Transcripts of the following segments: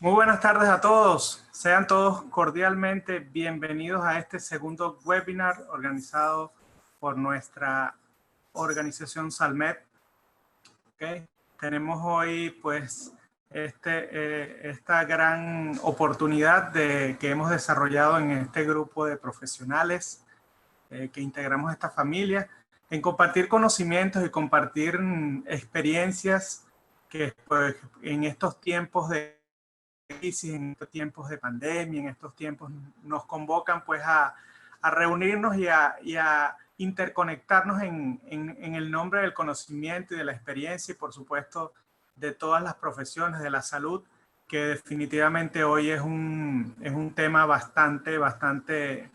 Muy buenas tardes a todos. Sean todos cordialmente bienvenidos a este segundo webinar organizado por nuestra organización Salmet. ¿Okay? Tenemos hoy pues esta gran oportunidad que hemos desarrollado en este grupo de profesionales que integramos esta familia en compartir conocimientos y compartir experiencias que pues, en estos tiempos de crisis, en estos tiempos de pandemia, en estos tiempos nos convocan pues a reunirnos y a interconectarnos en el nombre del conocimiento y de la experiencia y por supuesto de todas las profesiones de la salud, que definitivamente hoy es un tema bastante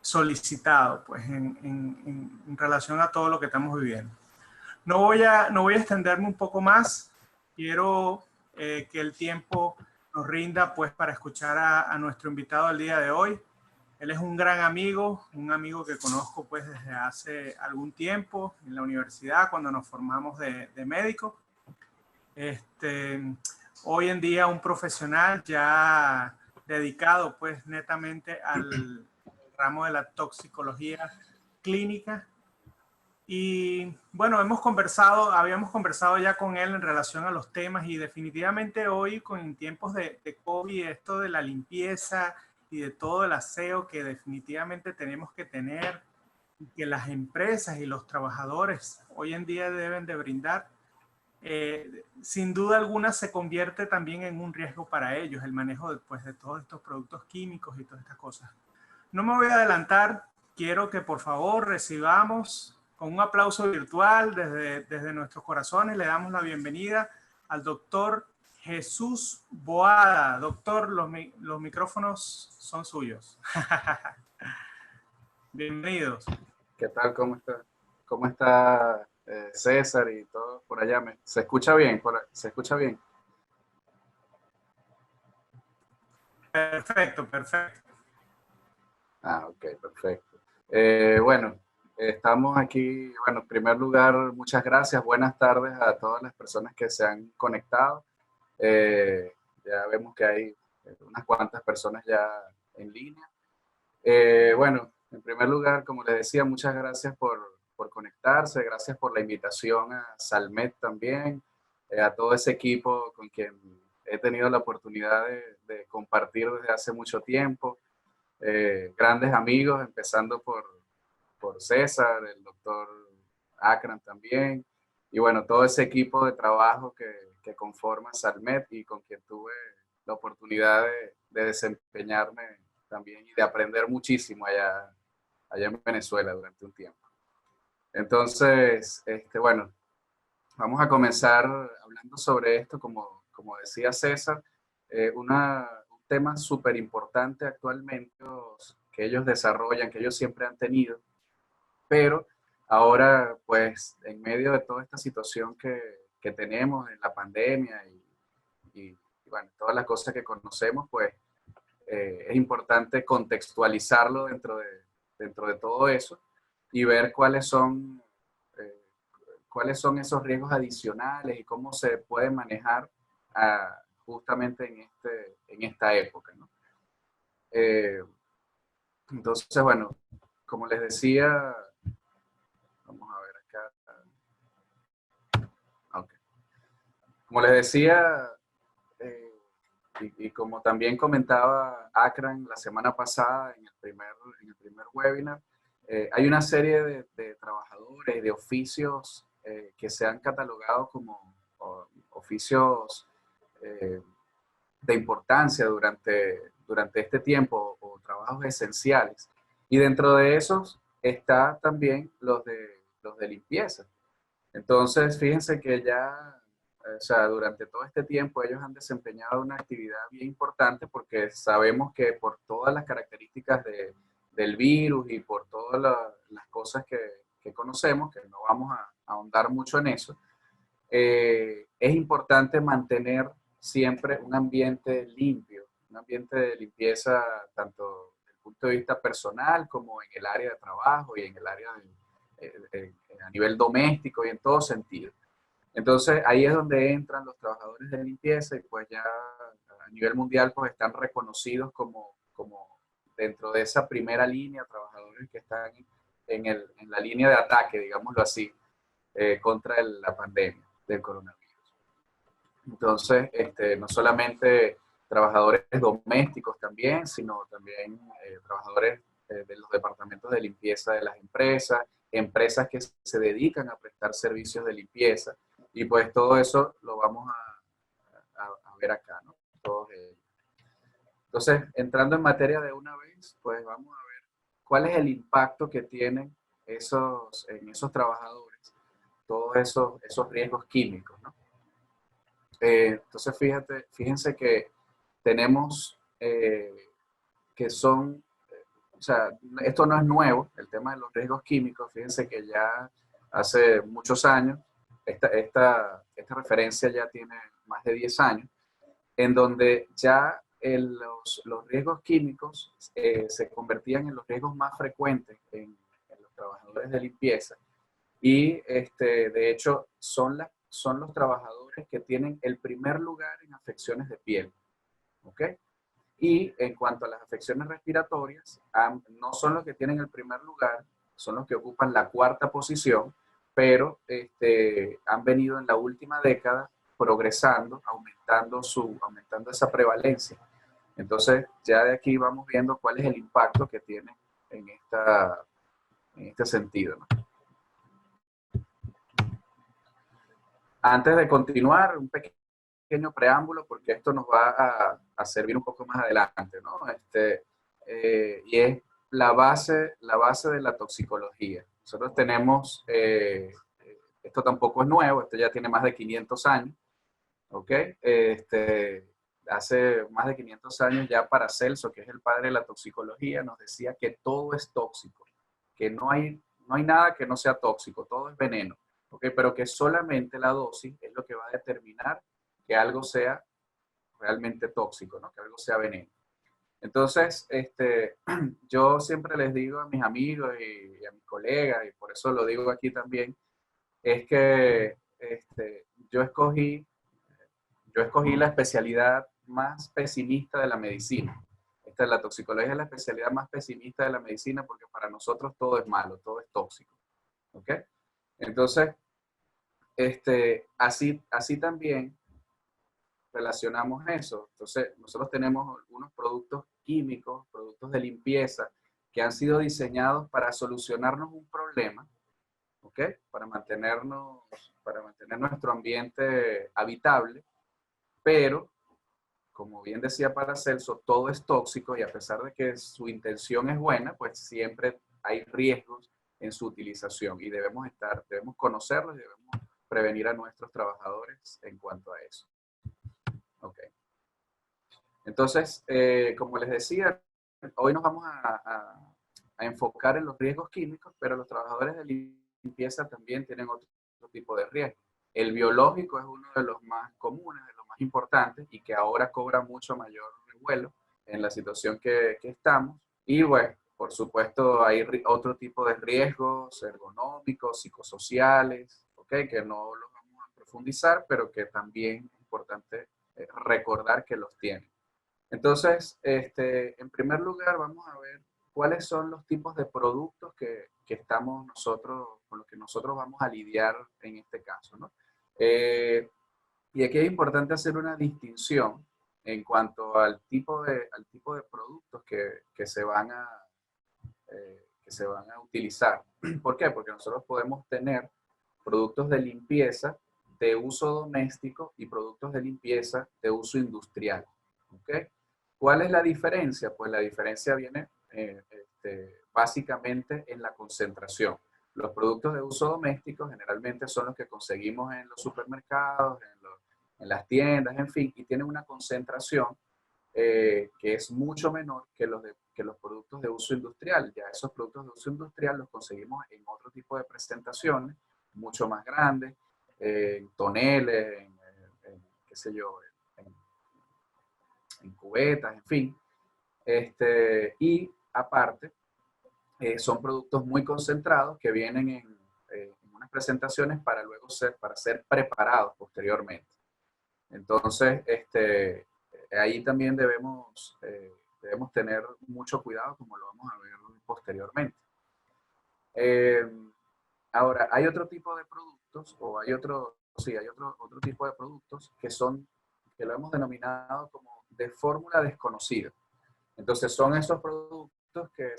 solicitado pues en relación a todo lo que estamos viviendo. No voy a extenderme un poco más. Quiero que el tiempo nos rinda pues para escuchar a nuestro invitado del día de hoy. Él es un gran amigo, un amigo que conozco pues desde hace algún tiempo en la universidad cuando nos formamos de médico. Hoy en día un profesional ya dedicado pues netamente al ramo de la toxicología clínica. Y bueno, habíamos conversado ya con él en relación a los temas y definitivamente hoy con tiempos de COVID, esto de la limpieza y de todo el aseo que definitivamente tenemos que tener y que las empresas y los trabajadores hoy en día deben de brindar, sin duda alguna se convierte también en un riesgo para ellos el manejo después de todos estos productos químicos y todas estas cosas. No me voy a adelantar, quiero que por favor recibamos con un aplauso virtual desde nuestros corazones, le damos la bienvenida al doctor Jesús Boada. Doctor, los micrófonos son suyos. Bienvenidos. ¿Qué tal? ¿Cómo está? ¿Cómo está César y todo por allá? ¿Se escucha bien? ¿Se escucha bien? Perfecto, perfecto. Ah, ok, perfecto. Bueno, estamos aquí. Bueno, en primer lugar, muchas gracias. Buenas tardes a todas las personas que se han conectado. Ya vemos que hay unas cuantas personas ya en línea. Bueno, en primer lugar, como les decía, muchas gracias por conectarse, gracias por la invitación a Salmet también, a todo ese equipo con quien he tenido la oportunidad de compartir desde hace mucho tiempo, grandes amigos, empezando por César, el doctor Akram también, y bueno, todo ese equipo de trabajo que conforma Salmet y con quien tuve la oportunidad de desempeñarme también y de aprender muchísimo allá en Venezuela durante un tiempo. Entonces, bueno, vamos a comenzar hablando sobre esto, como decía César, un tema súper importante actualmente que ellos desarrollan, que ellos siempre han tenido, pero ahora, pues, en medio de toda esta situación que tenemos en la pandemia y bueno, todas las cosas que conocemos, pues, es importante contextualizarlo dentro de todo eso y ver eh, cuáles son esos riesgos adicionales y cómo se puede manejar justamente en esta época, ¿no? Entonces, bueno, como les decía, vamos a ver acá. Okay. Como les decía, y como también comentaba Akram la semana pasada en el primer webinar, hay una serie de trabajadores, de oficios que se han catalogado como oficios de importancia durante este tiempo o trabajos esenciales. Y dentro de esos está también los de limpieza. Entonces, fíjense que ya, o sea, durante todo este tiempo ellos han desempeñado una actividad bien importante porque sabemos que por todas las características del virus y por todas las cosas que conocemos, que no vamos a ahondar mucho en eso, es importante mantener siempre un ambiente limpio, un ambiente de limpieza tanto desde el punto de vista personal como en el área de trabajo y en el área a nivel doméstico y en todo sentido. Entonces ahí es donde entran los trabajadores de limpieza y pues ya a nivel mundial pues están reconocidos como dentro de esa primera línea, trabajadores que están en la línea de ataque, digámoslo así, contra la pandemia del coronavirus. Entonces, no solamente trabajadores domésticos también, sino también trabajadores de los departamentos de limpieza de las empresas, empresas que se dedican a prestar servicios de limpieza, y pues todo eso lo vamos a ver acá, ¿no? Todos ellos. Entonces, entrando en materia de una vez, pues vamos a ver cuál es el impacto que tienen en esos trabajadores, todos esos riesgos químicos, ¿no? Entonces, fíjense que tenemos que son, o sea, esto no es nuevo, el tema de los riesgos químicos. Fíjense que ya hace muchos años, esta referencia ya tiene más de 10 años, en donde ya los riesgos químicos se convertían en los riesgos más frecuentes en los trabajadores de limpieza, y de hecho son los trabajadores que tienen el primer lugar en afecciones de piel, ¿ok? Y en cuanto a las afecciones respiratorias, no son los que tienen el primer lugar, son los que ocupan la cuarta posición, pero han venido en la última década progresando, aumentando esa prevalencia. Entonces, ya de aquí vamos viendo cuál es el impacto que tiene en este sentido, ¿no? Antes de continuar, un pequeño preámbulo, porque esto nos va a servir un poco más adelante, ¿no? Y es la base de la toxicología. Nosotros tenemos, esto tampoco es nuevo, esto ya tiene más de 500 años, ¿ok? Hace más de 500 años ya Paracelso, que es el padre de la toxicología, nos decía que todo es tóxico, que no hay nada que no sea tóxico, todo es veneno, ¿ok? Pero que solamente la dosis es lo que va a determinar que algo sea realmente tóxico, ¿no? Que algo sea veneno. Entonces, yo siempre les digo a mis amigos y a mis colegas, y por eso lo digo aquí también, es que yo escogí la especialidad más pesimista de la medicina. La toxicología es la especialidad más pesimista de la medicina, porque para nosotros todo es malo, todo es tóxico, ¿ok? Entonces, así también relacionamos eso. Entonces, nosotros tenemos algunos productos químicos, productos de limpieza, que han sido diseñados para solucionarnos un problema, ¿ok? Para mantener nuestro ambiente habitable, pero, como bien decía Paracelso, todo es tóxico, y a pesar de que su intención es buena, pues siempre hay riesgos en su utilización, y debemos conocerlos y debemos prevenir a nuestros trabajadores en cuanto a eso. Ok. Entonces, como les decía, hoy nos vamos a enfocar en los riesgos químicos, pero los trabajadores de limpieza también tienen otro tipo de riesgos. El biológico es uno de los más comunes, de los más importantes, y que ahora cobra mucho mayor revuelo en la situación que estamos. Y bueno, por supuesto, hay otro tipo de riesgos ergonómicos, psicosociales, ¿okay? Que no los vamos a profundizar, pero que también es importante recordar que los tienen. Entonces, en primer lugar, vamos a ver cuáles son los tipos de productos con los que nosotros vamos a lidiar en este caso, ¿no? Y aquí es importante hacer una distinción en cuanto al tipo de productos que se van a utilizar. ¿Por qué? Porque nosotros podemos tener productos de limpieza de uso doméstico y productos de limpieza de uso industrial, ¿ok? ¿Cuál es la diferencia? Pues la diferencia viene básicamente en la concentración. Los productos de uso doméstico generalmente son los que conseguimos en los supermercados, en las tiendas, en fin, y tienen una concentración que es mucho menor que los productos de uso industrial. Ya esos productos de uso industrial los conseguimos en otro tipo de presentaciones, mucho más grandes, en toneles, qué sé yo, en cubetas, en fin. Y aparte, son productos muy concentrados que vienen en unas presentaciones para luego ser preparados posteriormente. Entonces, ahí también debemos tener mucho cuidado, como lo vamos a ver posteriormente. Ahora, hay otro tipo de productos, o hay otro tipo de productos que lo hemos denominado como de fórmula desconocida. Entonces, son esos productos que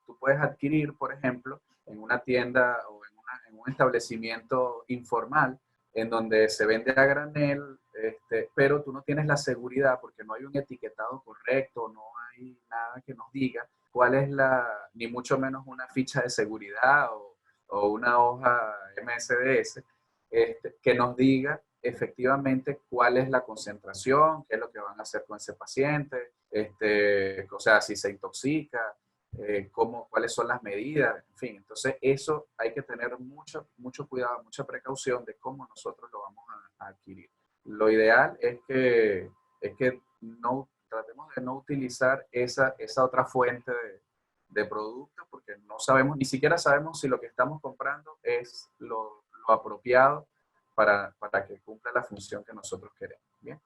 tú puedes adquirir, por ejemplo, en una tienda o en un establecimiento informal, en donde se vende a granel, pero tú no tienes la seguridad porque no hay un etiquetado correcto, no hay nada que nos diga cuál es ni mucho menos una ficha de seguridad o una hoja MSDS, que nos diga efectivamente cuál es la concentración, qué es lo que van a hacer con ese paciente, o sea, si se intoxica, cuáles son las medidas, en fin. Entonces, eso hay que tener mucho cuidado, mucha precaución de cómo nosotros lo vamos a adquirir. Lo ideal es que tratemos de no utilizar esa otra fuente de productos, porque no sabemos, ni siquiera sabemos si lo que estamos comprando es lo apropiado para que cumpla la función que nosotros queremos. ¿Bien?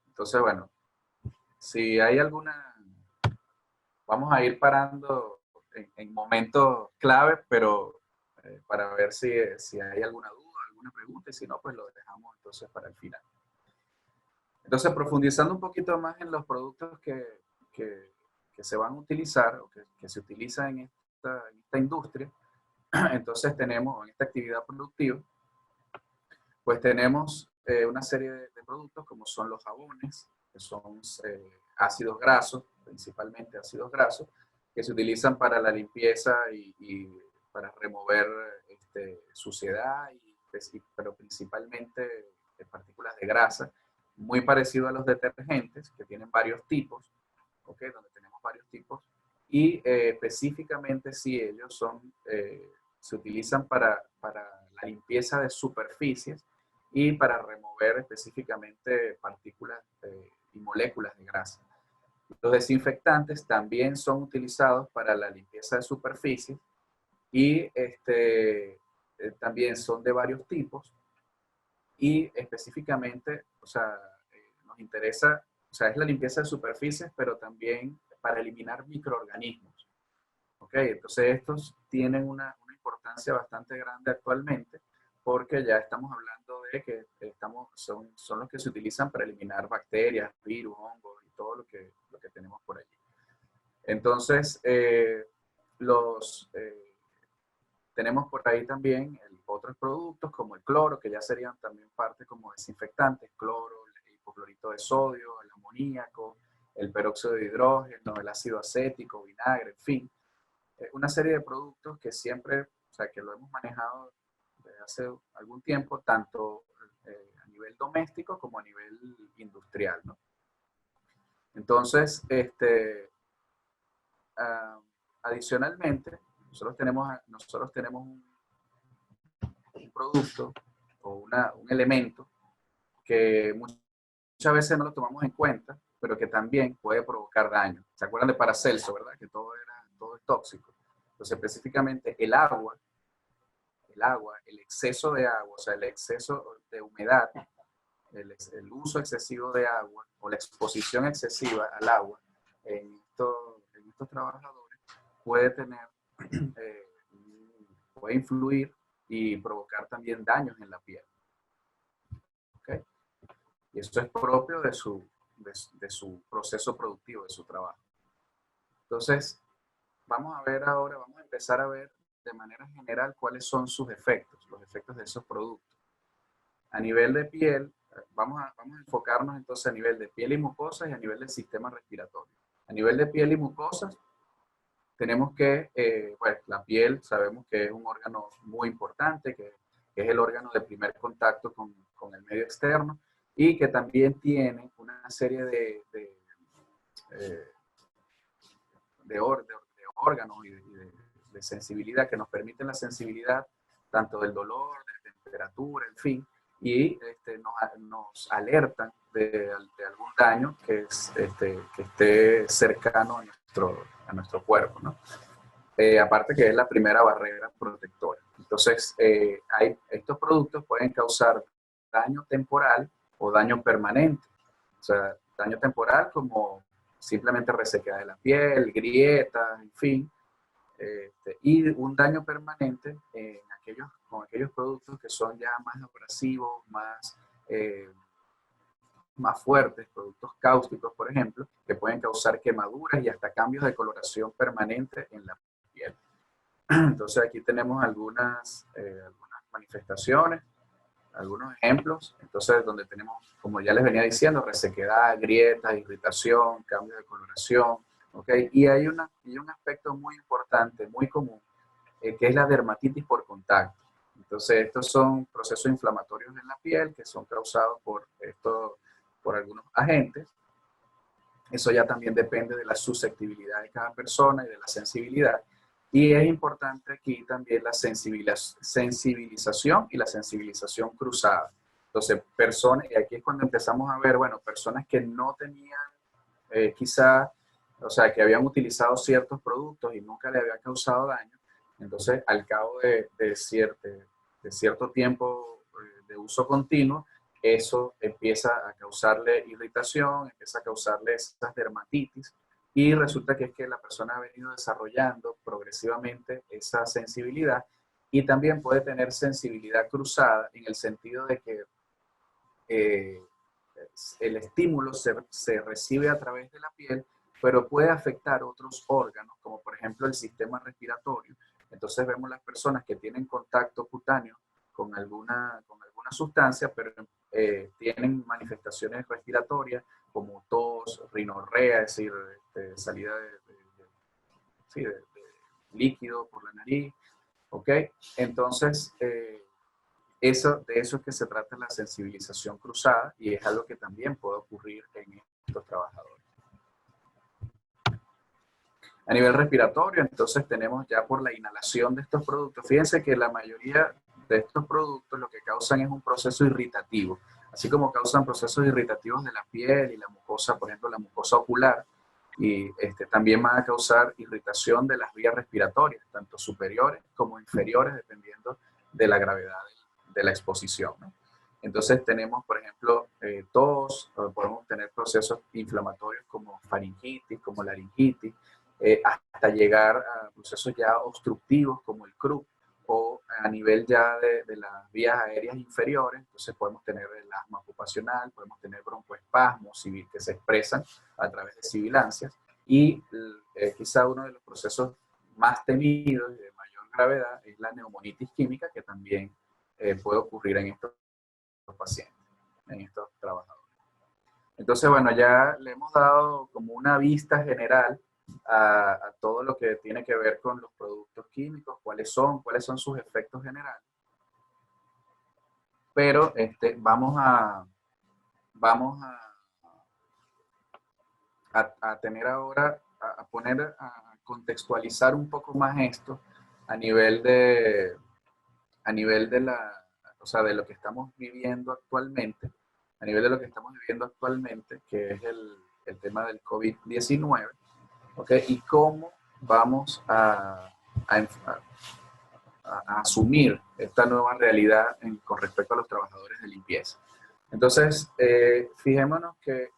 Entonces, bueno, si hay vamos a ir parando en momentos clave, pero para ver si hay alguna duda, alguna pregunta, y si no, pues lo dejamos entonces para el final. Entonces, profundizando un poquito más en los productos que se van a utilizar, o que se utilizan en esta industria, entonces tenemos, en esta actividad productiva, pues tenemos una serie de productos como son los jabones, que son ácidos grasos, principalmente ácidos grasos, que se utilizan para la limpieza y para remover suciedad, pero principalmente partículas de grasa, muy parecido a los detergentes, que tienen varios tipos, ¿okay? Donde tenemos varios tipos, y específicamente sí, ellos se utilizan para la limpieza de superficies y para remover específicamente partículas y moléculas de grasa. Los desinfectantes también son utilizados para la limpieza de superficies y también son de varios tipos y específicamente, o sea, nos interesa, o sea, es la limpieza de superficies, pero también para eliminar microorganismos. ¿Ok? Entonces estos tienen una importancia bastante grande actualmente, porque ya estamos hablando de que son los que se utilizan para eliminar bacterias, virus, hongos y todo lo que tenemos por allí. Entonces, tenemos por ahí también otros productos como el cloro, que ya serían también parte como desinfectantes, cloro, el hipoclorito de sodio, el amoníaco, el peróxido de hidrógeno, el ácido acético, vinagre, en fin. Una serie de productos que siempre, o sea, que lo hemos manejado desde hace algún tiempo, tanto a nivel doméstico como a nivel industrial, ¿no? Entonces, adicionalmente, nosotros tenemos un producto o un elemento que muchas veces no lo tomamos en cuenta, pero que también puede provocar daño. ¿Se acuerdan de Paracelso, verdad? Que todo es tóxico. Entonces, específicamente el agua, el exceso de agua, o sea, el exceso de humedad, el uso excesivo de agua o la exposición excesiva al agua en estos trabajadores puede puede influir y provocar también daños en la piel. ¿Okay? Y esto es propio de su proceso productivo, de su trabajo. Entonces, vamos a empezar a ver de manera general cuáles son sus efectos, los efectos de esos productos. A nivel de piel, vamos a enfocarnos entonces a nivel de piel y mucosas y a nivel del sistema respiratorio. A nivel de piel y mucosas, tenemos que, pues la piel sabemos que es un órgano muy importante, que es el órgano de primer contacto con el medio externo y que también tiene una serie de órganos y de sensibilidad que nos permiten la sensibilidad tanto del dolor, de temperatura, en fin, y nos alertan de algún daño que esté cercano a nuestro cuerpo, ¿no? Aparte que es la primera barrera protectora. Entonces, estos productos pueden causar daño temporal o daño permanente. O sea, daño temporal como simplemente resequedad de la piel, grietas, en fin. Y un daño permanente con aquellos productos que son ya más abrasivos, más fuertes, productos cáusticos, por ejemplo, que pueden causar quemaduras y hasta cambios de coloración permanente en la piel. Entonces aquí tenemos algunas manifestaciones, algunos ejemplos, entonces donde tenemos, como ya les venía diciendo, resequedad, grietas, irritación, cambios de coloración, ¿ok? Y hay un aspecto muy importante, muy común, que es la dermatitis por contacto. Entonces estos son procesos inflamatorios en la piel que son causados por algunos agentes. Eso ya también depende de la susceptibilidad de cada persona y de la sensibilidad. Y es importante aquí también la sensibilización y la sensibilización cruzada. Entonces, y aquí es cuando empezamos a ver, bueno, personas que no tenían quizá, o sea, que habían utilizado ciertos productos y nunca le había causado daño. Entonces, al cabo de cierto tiempo de uso continuo, eso empieza a causarle irritación, empieza a causarle esas dermatitis, y resulta que es que la persona ha venido desarrollando progresivamente esa sensibilidad, y también puede tener sensibilidad cruzada en el sentido de que eh, el estímulo se recibe a través de la piel, pero puede afectar otros órganos, como por ejemplo el sistema respiratorio. Entonces vemos las personas que tienen contacto cutáneo con alguna sustancia, pero tienen manifestaciones respiratorias como tos, rinorrea, es decir, salida sí, de líquido por la nariz, ¿ok? Entonces, de eso es que se trata la sensibilización cruzada, y es algo que también puede ocurrir en estos trabajadores. A nivel respiratorio, entonces tenemos ya por la inhalación de estos productos. Fíjense que la mayoría de estos productos lo que causan es un proceso irritativo, así como causan procesos irritativos de la piel y la mucosa, por ejemplo, la mucosa ocular, y también van a causar irritación de las vías respiratorias, tanto superiores como inferiores, dependiendo de la gravedad de la exposición, ¿no? Entonces tenemos, por ejemplo, tos, podemos tener procesos inflamatorios como faringitis, como laringitis, hasta llegar a procesos ya obstructivos como el CRUP, o a nivel ya de las vías aéreas inferiores. Entonces podemos tener el asma ocupacional, podemos tener broncoespasmos que se expresan a través de sibilancias, y quizá uno de los procesos más temidos y de mayor gravedad es la neumonitis química, que también puede ocurrir en estos pacientes, en estos trabajadores. Entonces, bueno, ya le hemos dado como una vista general a todo lo que tiene que ver con los productos químicos, cuáles son sus efectos generales. Pero vamos a tener ahora, a contextualizar un poco más esto a nivel de o sea, de lo que estamos viviendo actualmente, que es el tema del COVID-19, ¿ok? Y cómo vamos a asumir esta nueva realidad con respecto a los trabajadores de limpieza. Entonces, fijémonos que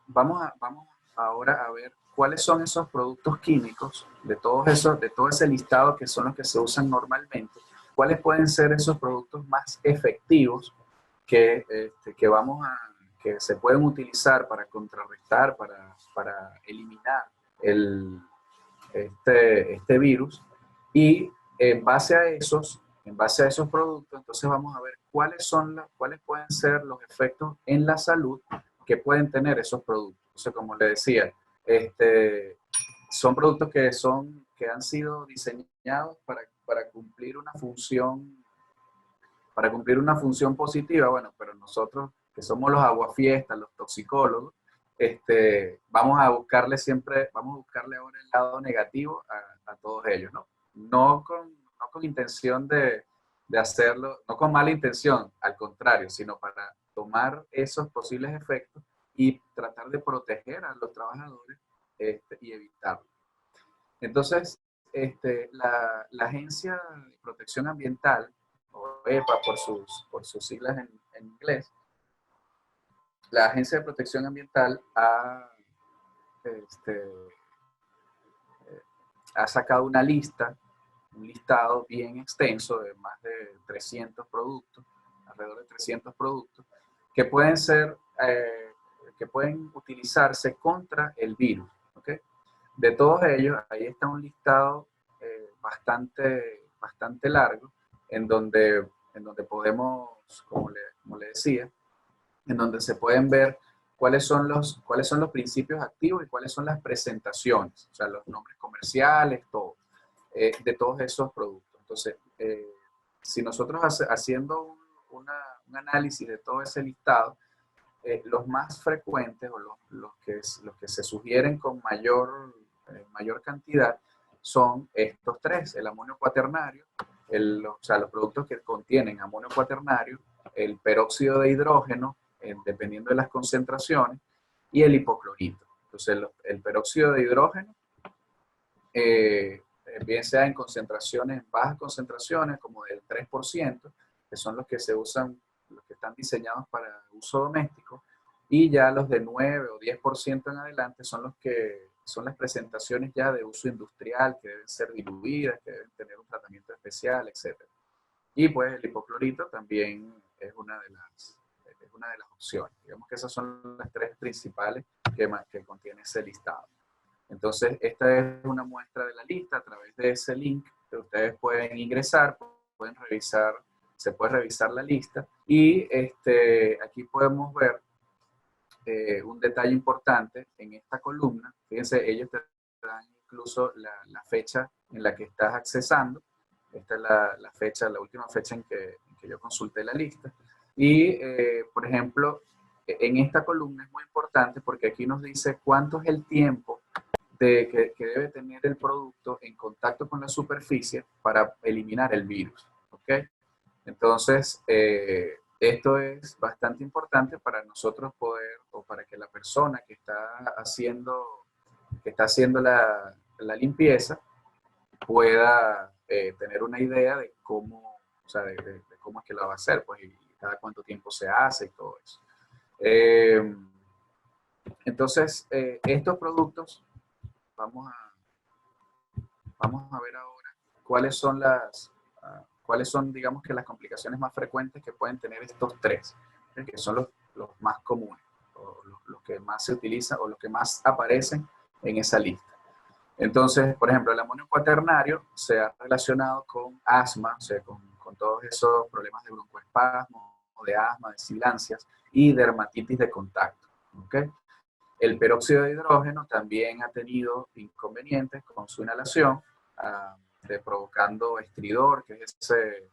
vamos ahora a ver cuáles son esos productos químicos, de todo ese listado que son los que se usan normalmente, cuáles pueden ser esos productos más efectivos que se pueden utilizar para contrarrestar, para eliminar este virus. Y en base a esos productos, entonces vamos a ver cuáles pueden ser los efectos en la salud que pueden tener esos productos. Entonces, como le decía, son productos que han sido diseñados para cumplir una función positiva. Bueno, pero nosotros, que somos los aguafiestas, los toxicólogos, vamos a buscarle ahora el lado negativo a todos ellos, ¿no? No con intención de hacerlo, no con mala intención, al contrario, sino para tomar esos posibles efectos y tratar de proteger a los trabajadores y evitarlo. Entonces, la Agencia de Protección Ambiental, o EPA por sus siglas en inglés, la Agencia de Protección Ambiental ha sacado una lista, un listado bien extenso de más de 300 productos, alrededor de 300 productos, que pueden ser, que pueden utilizarse contra el virus. ¿Okay? De todos ellos, ahí está un listado bastante largo, en donde podemos, como le decía, en donde se pueden ver cuáles son los principios activos y cuáles son las presentaciones, o sea, los nombres comerciales, todo, de todos esos productos. Entonces, si nosotros haciendo un análisis de todo ese listado, los más frecuentes o los que se sugieren con mayor cantidad son estos tres: el amonio cuaternario, o sea, los productos que contienen amonio cuaternario, el peróxido de hidrógeno, dependiendo de las concentraciones, y el hipoclorito. Entonces, el peróxido de hidrógeno, bien sea en concentraciones, bajas concentraciones, como del 3%, que son los que se usan, los que están diseñados para uso doméstico, y ya los de 9 o 10% en adelante son los que son las presentaciones ya de uso industrial, que deben ser diluidas, que deben tener un tratamiento especial, etc. Y pues el hipoclorito también es una de las opciones. Digamos que esas son las tres principales que contiene ese listado. Entonces, esta es una muestra de la lista. A través de ese link que ustedes pueden ingresar, pueden revisar, se puede revisar la lista, y aquí podemos ver un detalle importante en esta columna. Fíjense, ellos te dan incluso la fecha en la que estás accesando. Esta es la fecha, la última fecha en que yo consulté la lista. Y, por ejemplo, en esta columna es muy importante porque aquí nos dice cuánto es el tiempo que debe tener el producto en contacto con la superficie para eliminar el virus. ¿Okay? Entonces, esto es bastante importante para nosotros poder, o para que la persona que está haciendo la limpieza pueda tener una idea de cómo, o sea, de cómo es que la va a hacer, pues, y cada cuánto tiempo se hace y todo eso. Entonces, estos productos, vamos a ver ahora cuáles son, digamos, que las complicaciones más frecuentes que pueden tener estos tres, que son los más comunes, o los que más se utilizan, o los que más aparecen en esa lista. Entonces, por ejemplo, el amonio cuaternario se ha relacionado con asma, o sea, con todos esos problemas de broncoespasmo, de asma, de silancias y dermatitis de contacto. ¿Okay? El peróxido de hidrógeno también ha tenido inconvenientes con su inhalación, provocando estridor, que es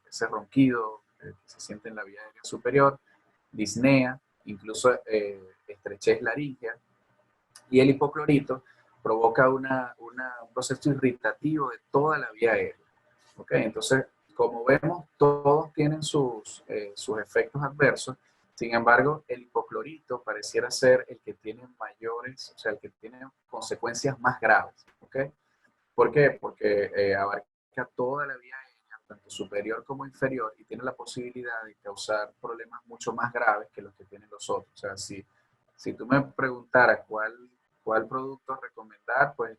ese ronquido que se siente en la vía aérea superior, disnea, incluso estrechez laríngea. Y el hipoclorito provoca un proceso irritativo de toda la vía aérea. ¿Okay? Entonces, como vemos, todos tienen sus efectos adversos. Sin embargo, el hipoclorito pareciera ser el que tiene mayores, o sea, el que tiene consecuencias más graves. ¿Okay? ¿Por qué? Porque abarca toda la vía aérea, tanto superior como inferior, y tiene la posibilidad de causar problemas mucho más graves que los que tienen los otros. O sea, si tú me preguntaras cuál producto recomendar, pues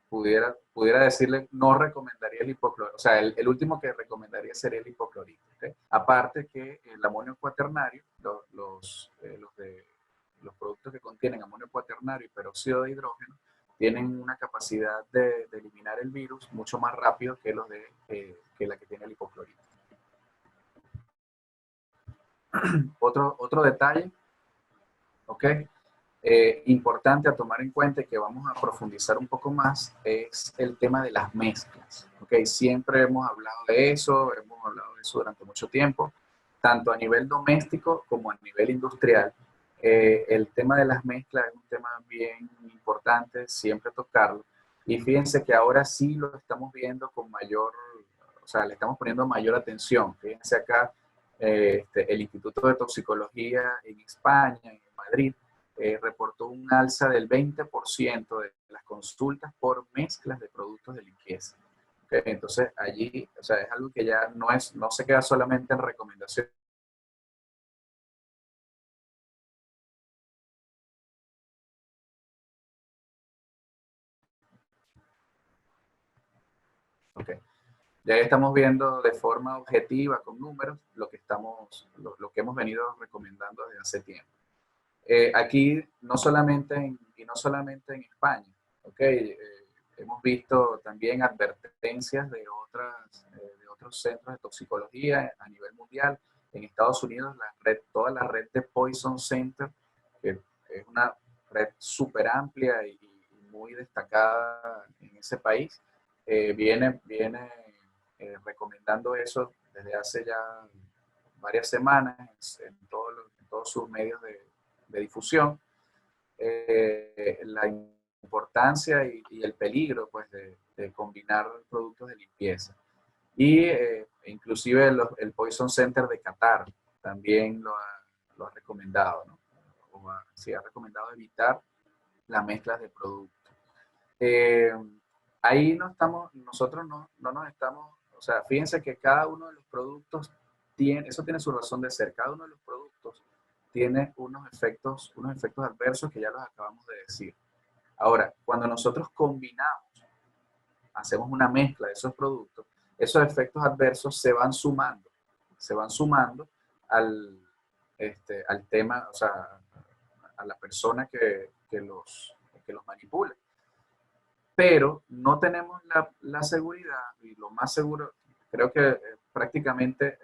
pudiera decirle, no recomendaría el hipoclorito. O sea, el último que recomendaría sería el hipoclorito. ¿Okay? Aparte que el amonio cuaternario, los productos que contienen amonio cuaternario y peróxido de hidrógeno, tienen una capacidad de eliminar el virus mucho más rápido que que la que tiene el hipoclorito. Otro detalle, ¿ok? Importante a tomar en cuenta y que vamos a profundizar un poco más es el tema de las mezclas. ¿Okay? Siempre hemos hablado de eso durante mucho tiempo, tanto a nivel doméstico como a nivel industrial. El tema de las mezclas es un tema bien importante, siempre tocarlo. Y fíjense que ahora sí lo estamos viendo con o sea, le estamos poniendo mayor atención. Fíjense acá, el Instituto de Toxicología en España, en Madrid, reportó un alza del 20% de las consultas por mezclas de productos de limpieza. ¿Ok? Entonces allí, o sea, es algo que ya no se queda solamente en recomendación. Okay. Ya estamos viendo de forma objetiva, con números, lo que hemos venido recomendando desde hace tiempo. Aquí, no solamente en España, ¿okay? Hemos visto también advertencias de otros centros de toxicología a nivel mundial. En Estados Unidos, toda la red de Poison Center, que es una red súper amplia y muy destacada en ese país, viene recomendando eso desde hace ya varias semanas en todos sus medios de difusión, la importancia y el peligro pues, de combinar productos de limpieza. Y inclusive el Poison Center de Qatar también lo ha recomendado, ¿no? Sí, ha recomendado evitar las mezclas de productos. Ahí nosotros no nos estamos, o sea, fíjense que cada uno de los productos eso tiene su razón de ser. Cada uno de los productos tiene unos efectos adversos que ya los acabamos de decir. Ahora, cuando nosotros combinamos, hacemos una mezcla de esos productos, esos efectos adversos se van sumando al tema, o sea, a la persona que los manipula. Pero no tenemos la seguridad, y lo más seguro, creo que prácticamente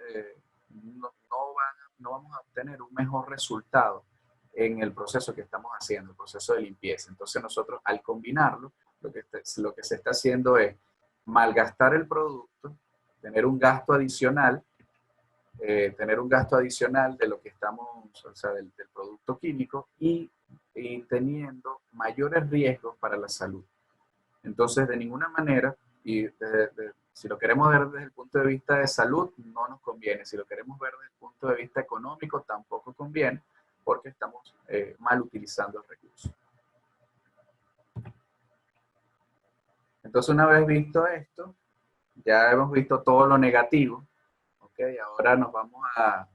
no vamos a obtener un mejor resultado en el proceso que estamos haciendo, el proceso de limpieza. Entonces nosotros al combinarlo, lo que se está haciendo es malgastar el producto, tener un gasto adicional, de lo que estamos, o sea, del producto químico y teniendo mayores riesgos para la salud. Entonces, de ninguna manera, y si lo queremos ver desde el punto de vista de salud, no nos conviene. Si lo queremos ver desde el punto de vista económico, tampoco conviene, porque estamos mal utilizando el recurso. Entonces, una vez visto esto, ya hemos visto todo lo negativo, ¿ok? Ahora nos vamos a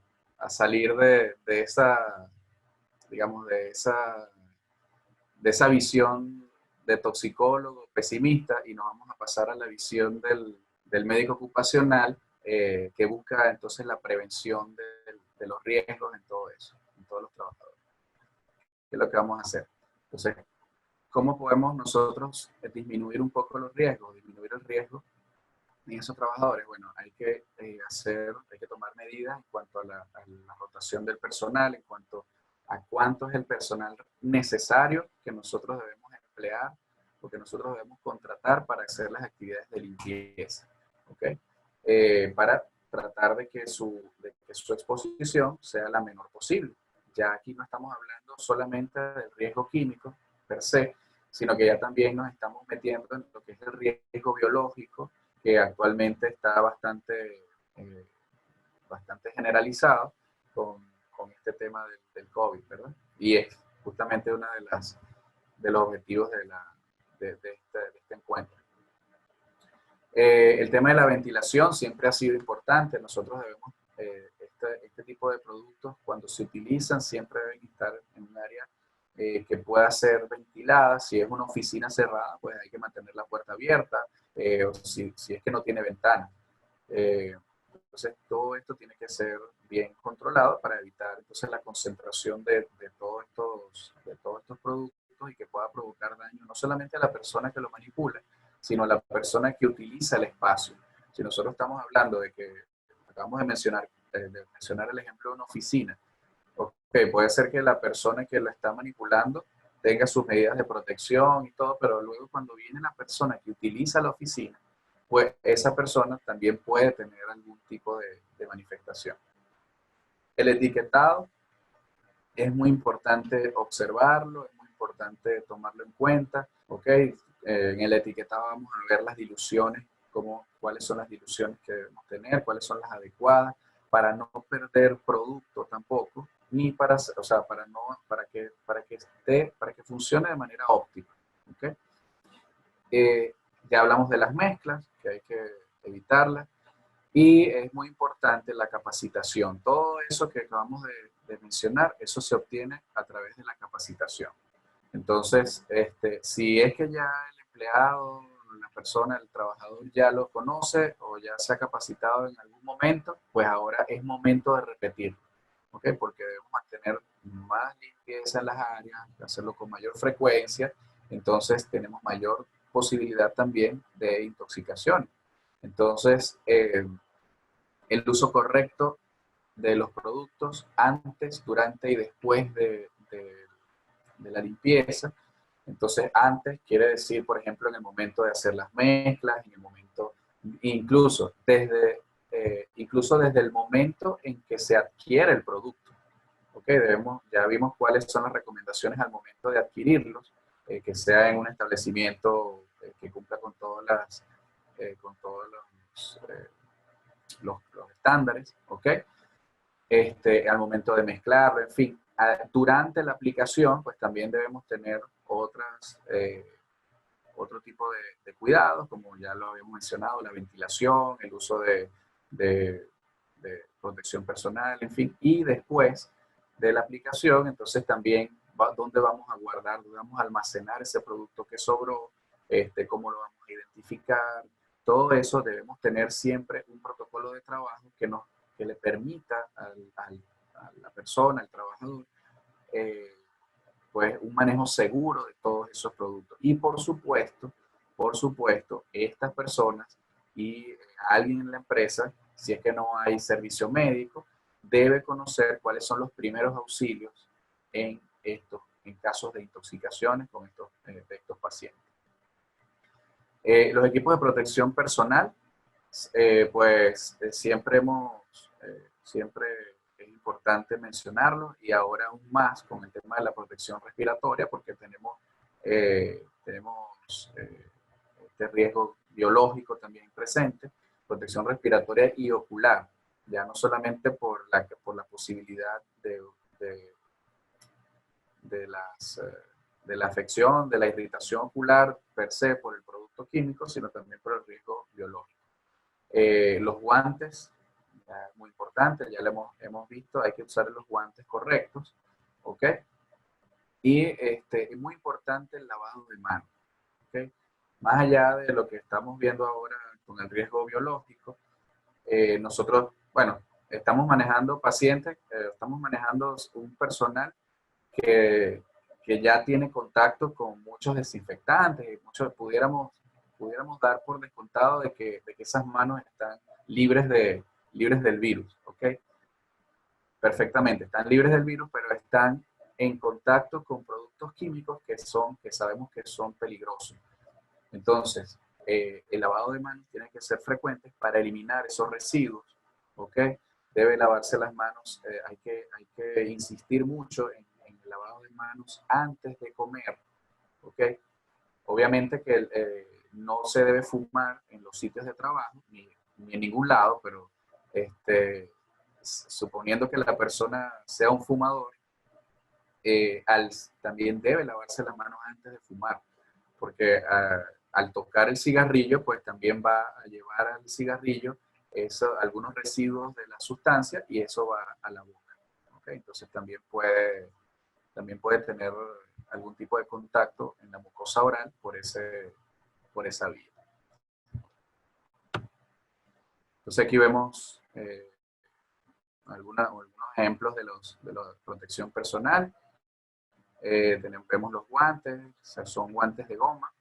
salir de esa, digamos, de esa visión de toxicólogo pesimista y nos vamos a pasar a la visión del médico ocupacional que busca entonces la prevención de los riesgos en todo eso, en todos los trabajadores. ¿Qué es lo que vamos a hacer? Entonces, ¿cómo podemos nosotros disminuir un poco los riesgos, disminuir el riesgo en esos trabajadores? Bueno, hay que tomar medidas en cuanto a la rotación del personal, en cuanto a cuánto es el personal necesario que nosotros debemos emplear o que nosotros debemos contratar para hacer las actividades de limpieza, ¿ok? Para tratar de que su exposición sea la menor posible. Ya aquí no estamos hablando solamente del riesgo químico per se, sino que ya también nos estamos metiendo en lo que es el riesgo biológico, que actualmente está bastante generalizado con este tema del COVID, ¿verdad? Y es justamente uno de los objetivos de este encuentro. El tema de la ventilación siempre ha sido importante. Nosotros debemos, este tipo de productos, cuando se utilizan, siempre deben estar en un área que pueda ser ventilada. Si es una oficina cerrada, pues hay que mantener la puerta abierta, o si es que no tiene ventana. Entonces, todo esto tiene que ser bien controlado para evitar entonces la concentración de todos estos productos y que pueda provocar daño no solamente a la persona que lo manipula, sino a la persona que utiliza el espacio. Si nosotros estamos hablando de que acabamos de mencionar el ejemplo de una oficina, okay, puede ser que la persona que la está manipulando tenga sus medidas de protección y todo, pero luego cuando viene la persona que utiliza la oficina, pues esa persona también puede tener algún tipo de manifestación. El etiquetado es muy importante observarlo, es muy importante tomarlo en cuenta, ¿ok? En el etiquetado vamos a ver las diluciones, cuáles son las diluciones que debemos tener, cuáles son las adecuadas, para no perder producto tampoco, ni para que funcione de manera óptima, ¿ok? Ya hablamos de las mezclas, que hay que evitarlas. Y es muy importante la capacitación. Todo eso que acabamos de mencionar, eso se obtiene a través de la capacitación. Entonces, si es que ya el empleado, la persona, el trabajador ya lo conoce o ya se ha capacitado en algún momento, pues ahora es momento de repetir, ¿ok? Porque debemos mantener más limpieza en las áreas, hacerlo con mayor frecuencia, entonces tenemos mayor posibilidad también de intoxicación. Entonces, el uso correcto de los productos antes, durante y después de la limpieza. Entonces, antes quiere decir, por ejemplo, en el momento de hacer las mezclas, en el momento, incluso desde el momento en que se adquiere el producto. ¿Ok? Ya vimos cuáles son las recomendaciones al momento de adquirirlos, que sea en un establecimiento que cumpla con con todos los estándares, ¿ok? Al momento de mezclarlo, en fin. Durante la aplicación, pues también debemos tener otro tipo de cuidados, como ya lo habíamos mencionado, la ventilación, el uso de protección personal, en fin. Y después de la aplicación, entonces también dónde vamos a guardar, dónde vamos a almacenar ese producto que sobró, cómo lo vamos a identificar. Todo eso debemos tener siempre un protocolo de trabajo que le permita a la persona, al trabajador, pues un manejo seguro de todos esos productos. Y por supuesto, estas personas y alguien en la empresa, si es que no hay servicio médico, debe conocer cuáles son los primeros auxilios en casos de intoxicaciones de estos pacientes. Los equipos de protección personal, siempre es importante mencionarlo, y ahora aún más con el tema de la protección respiratoria, porque tenemos este riesgo biológico también presente, protección respiratoria y ocular, ya no solamente por la posibilidad de la afección, de la irritación ocular per se por el producto químico, sino también por el riesgo biológico. Los guantes, ya es muy importante, ya lo hemos visto, hay que usar los guantes correctos, ¿ok? Y es muy importante el lavado de manos, ¿ok? Más allá de lo que estamos viendo ahora con el riesgo biológico, nosotros, bueno, estamos manejando pacientes, estamos manejando un personal que ya tiene contacto con muchos desinfectantes, y pudiéramos dar por descontado de que esas manos están libres del virus, ¿ok? Perfectamente, están libres del virus, pero están en contacto con productos químicos que sabemos que son peligrosos. Entonces, el lavado de manos tiene que ser frecuente para eliminar esos residuos, ¿ok? Debe lavarse las manos, hay que insistir mucho en el lavado de manos antes de comer, ¿ok? Obviamente que no se debe fumar en los sitios de trabajo, ni en ningún lado, pero suponiendo que la persona sea un fumador, también debe lavarse las manos antes de fumar, porque al tocar el cigarrillo, pues también va a llevar al cigarrillo algunos residuos de la sustancia, y eso va a la boca, ¿okay? Entonces también puede tener algún tipo de contacto en la mucosa oral por esa vía. Entonces aquí vemos algunos ejemplos de la protección personal. Vemos los guantes, son guantes de goma,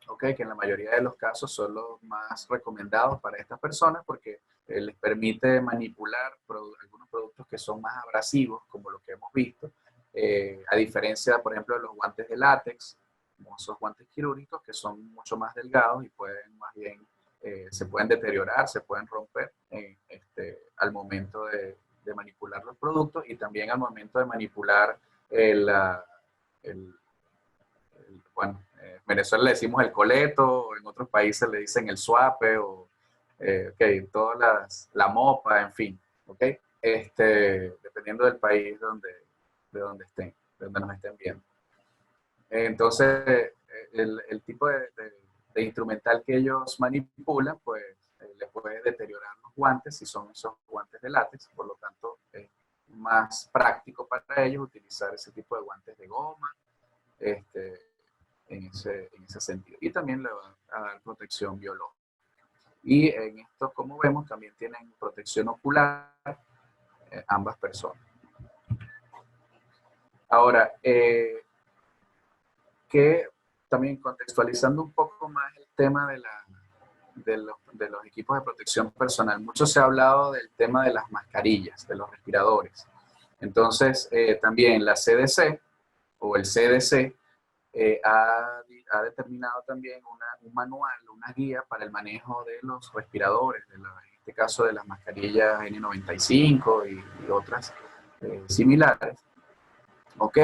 ¿okay? Que en la mayoría de los casos son los más recomendados para estas personas, porque les permite manipular algunos productos que son más abrasivos, como lo que hemos visto, a diferencia, por ejemplo, de los guantes de látex, como esos guantes quirúrgicos, que son mucho más delgados y se pueden deteriorar, se pueden romper al momento de manipular los productos, y también al momento de manipular bueno, en Venezuela le decimos el coleto, en otros países le dicen el suape, o la mopa, en fin, ¿ok? Dependiendo del país de donde nos estén viendo. Entonces, el tipo de instrumental que ellos manipulan, pues les puede deteriorar los guantes si son esos guantes de látex. Por lo tanto, es más práctico para ellos utilizar ese tipo de guantes de goma, en ese sentido. Y también le va a dar protección biológica. Y en esto, como vemos, también tienen protección ocular ambas personas. Ahora, que también contextualizando un poco más el tema de los equipos de protección personal, mucho se ha hablado del tema de las mascarillas, de los respiradores. Entonces, también la CDC o el CDC ha determinado también un manual, una guía para el manejo de los respiradores, en este caso de las mascarillas N95 y otras similares, ¿ok?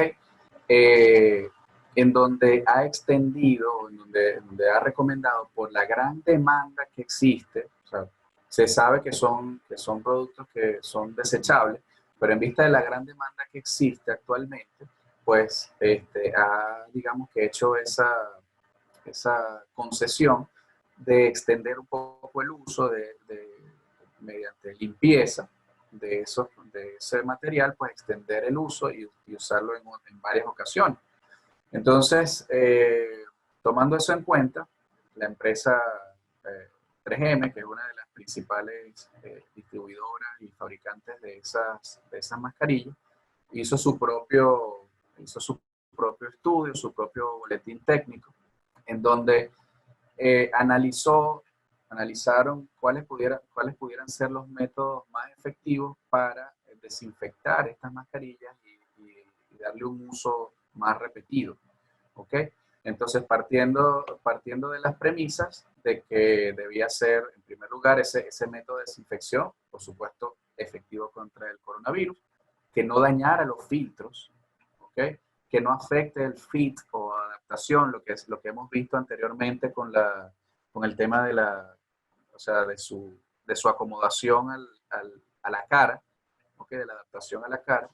En donde ha extendido, en donde ha recomendado por la gran demanda que existe, o sea, se sabe que son productos que son desechables, pero en vista de la gran demanda que existe actualmente, pues ha, digamos que hecho esa concesión de extender un poco el uso mediante limpieza de ese material, pues extender el uso y usarlo en varias ocasiones. Entonces, tomando eso en cuenta, la empresa 3M, que es una de las principales distribuidoras y fabricantes de esas mascarillas, hizo su propio estudio, su propio boletín técnico, en donde analizaron cuáles pudieran ser los métodos más efectivos para desinfectar estas mascarillas y darle un uso más repetido. ¿Ok? Entonces, partiendo de las premisas de que debía ser, en primer lugar, ese método de desinfección, por supuesto, efectivo contra el coronavirus, que no dañara los filtros, ¿ok? Que no afecte el fit o adaptación, lo que hemos visto anteriormente con el tema de su acomodación a la cara, ¿okay? De la adaptación a la cara,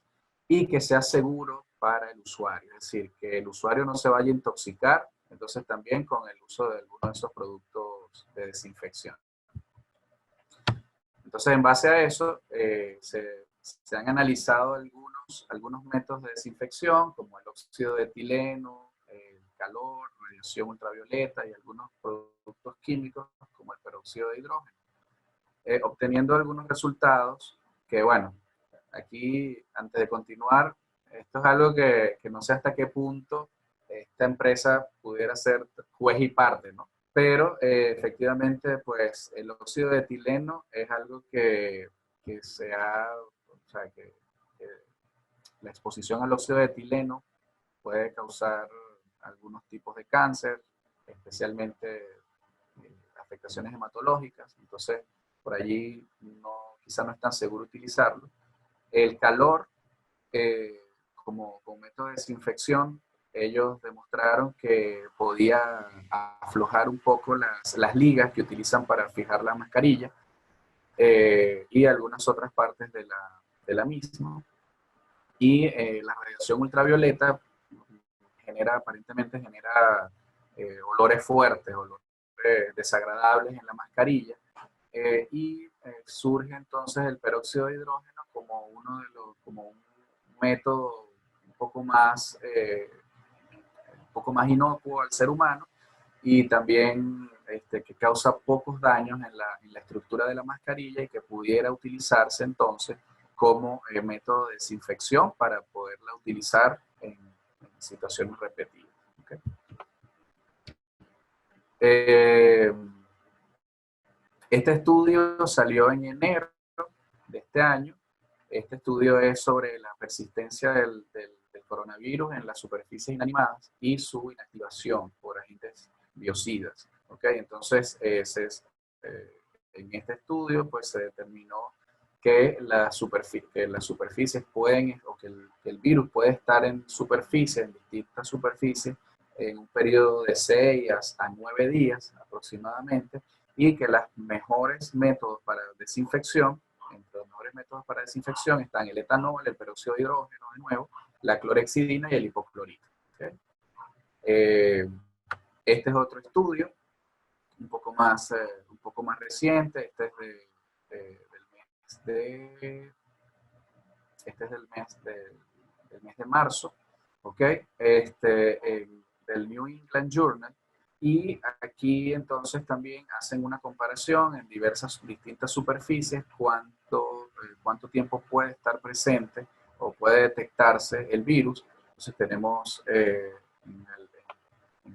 y que sea seguro para el usuario, es decir, que el usuario no se vaya a intoxicar, entonces también con el uso de algunos de esos productos de desinfección. Entonces, en base a eso, se han analizado algunos métodos de desinfección, como el óxido de etileno, el calor, radiación ultravioleta y algunos productos químicos, como el peróxido de hidrógeno, obteniendo algunos resultados que, bueno, aquí, antes de continuar, esto es algo que no sé hasta qué punto esta empresa pudiera ser juez y parte, ¿no? Pero efectivamente, pues el óxido de etileno es algo que o sea, que la exposición al óxido de etileno puede causar algunos tipos de cáncer, especialmente afectaciones hematológicas. Entonces, por allí quizá no es tan seguro utilizarlo. El calor, como método de desinfección, ellos demostraron que podía aflojar un poco las ligas que utilizan para fijar la mascarilla y algunas otras partes de la misma. Y la radiación ultravioleta aparentemente genera olores fuertes, olores desagradables en la mascarilla. Y surge entonces el peróxido de hidrógeno como como un método un poco más inocuo al ser humano y también que causa pocos daños en la estructura de la mascarilla y que pudiera utilizarse entonces como método de desinfección para poderla utilizar en situaciones repetidas. ¿Okay? Este estudio salió en enero de este año. Este estudio es sobre la persistencia del coronavirus en las superficies inanimadas y su inactivación por agentes biocidas. ¿Okay? Entonces, en este estudio pues, se determinó que las superficies pueden, o que el virus puede estar en distintas superficies, en un periodo de 6 a 9 días aproximadamente, y que los mejores métodos para desinfección, entre los mejores métodos para desinfección están el etanol, el peróxido de hidrógeno de nuevo, la clorhexidina y el hipoclorito. ¿Okay? Este es otro estudio un poco más reciente. Este es del mes de marzo, ¿ok? Del New England Journal. Y aquí entonces también hacen una comparación en distintas superficies, cuánto tiempo puede estar presente o puede detectarse el virus. Entonces tenemos en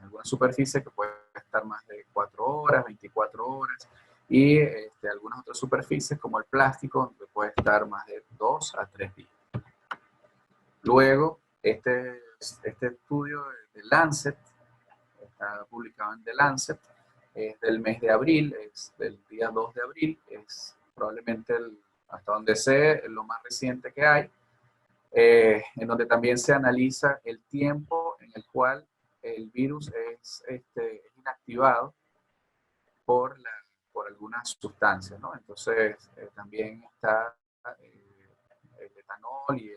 alguna superficie que puede estar más de 4 horas, 24 horas, y algunas otras superficies como el plástico, donde puede estar más de 2 a 3 días. Luego, este estudio de Lancet, está publicado en The Lancet, es del mes de abril, es del día 2 de abril, es probablemente, hasta donde sé, lo más reciente que hay, en donde también se analiza el tiempo en el cual el virus es inactivado por algunas sustancias, ¿no? Entonces, también está el etanol y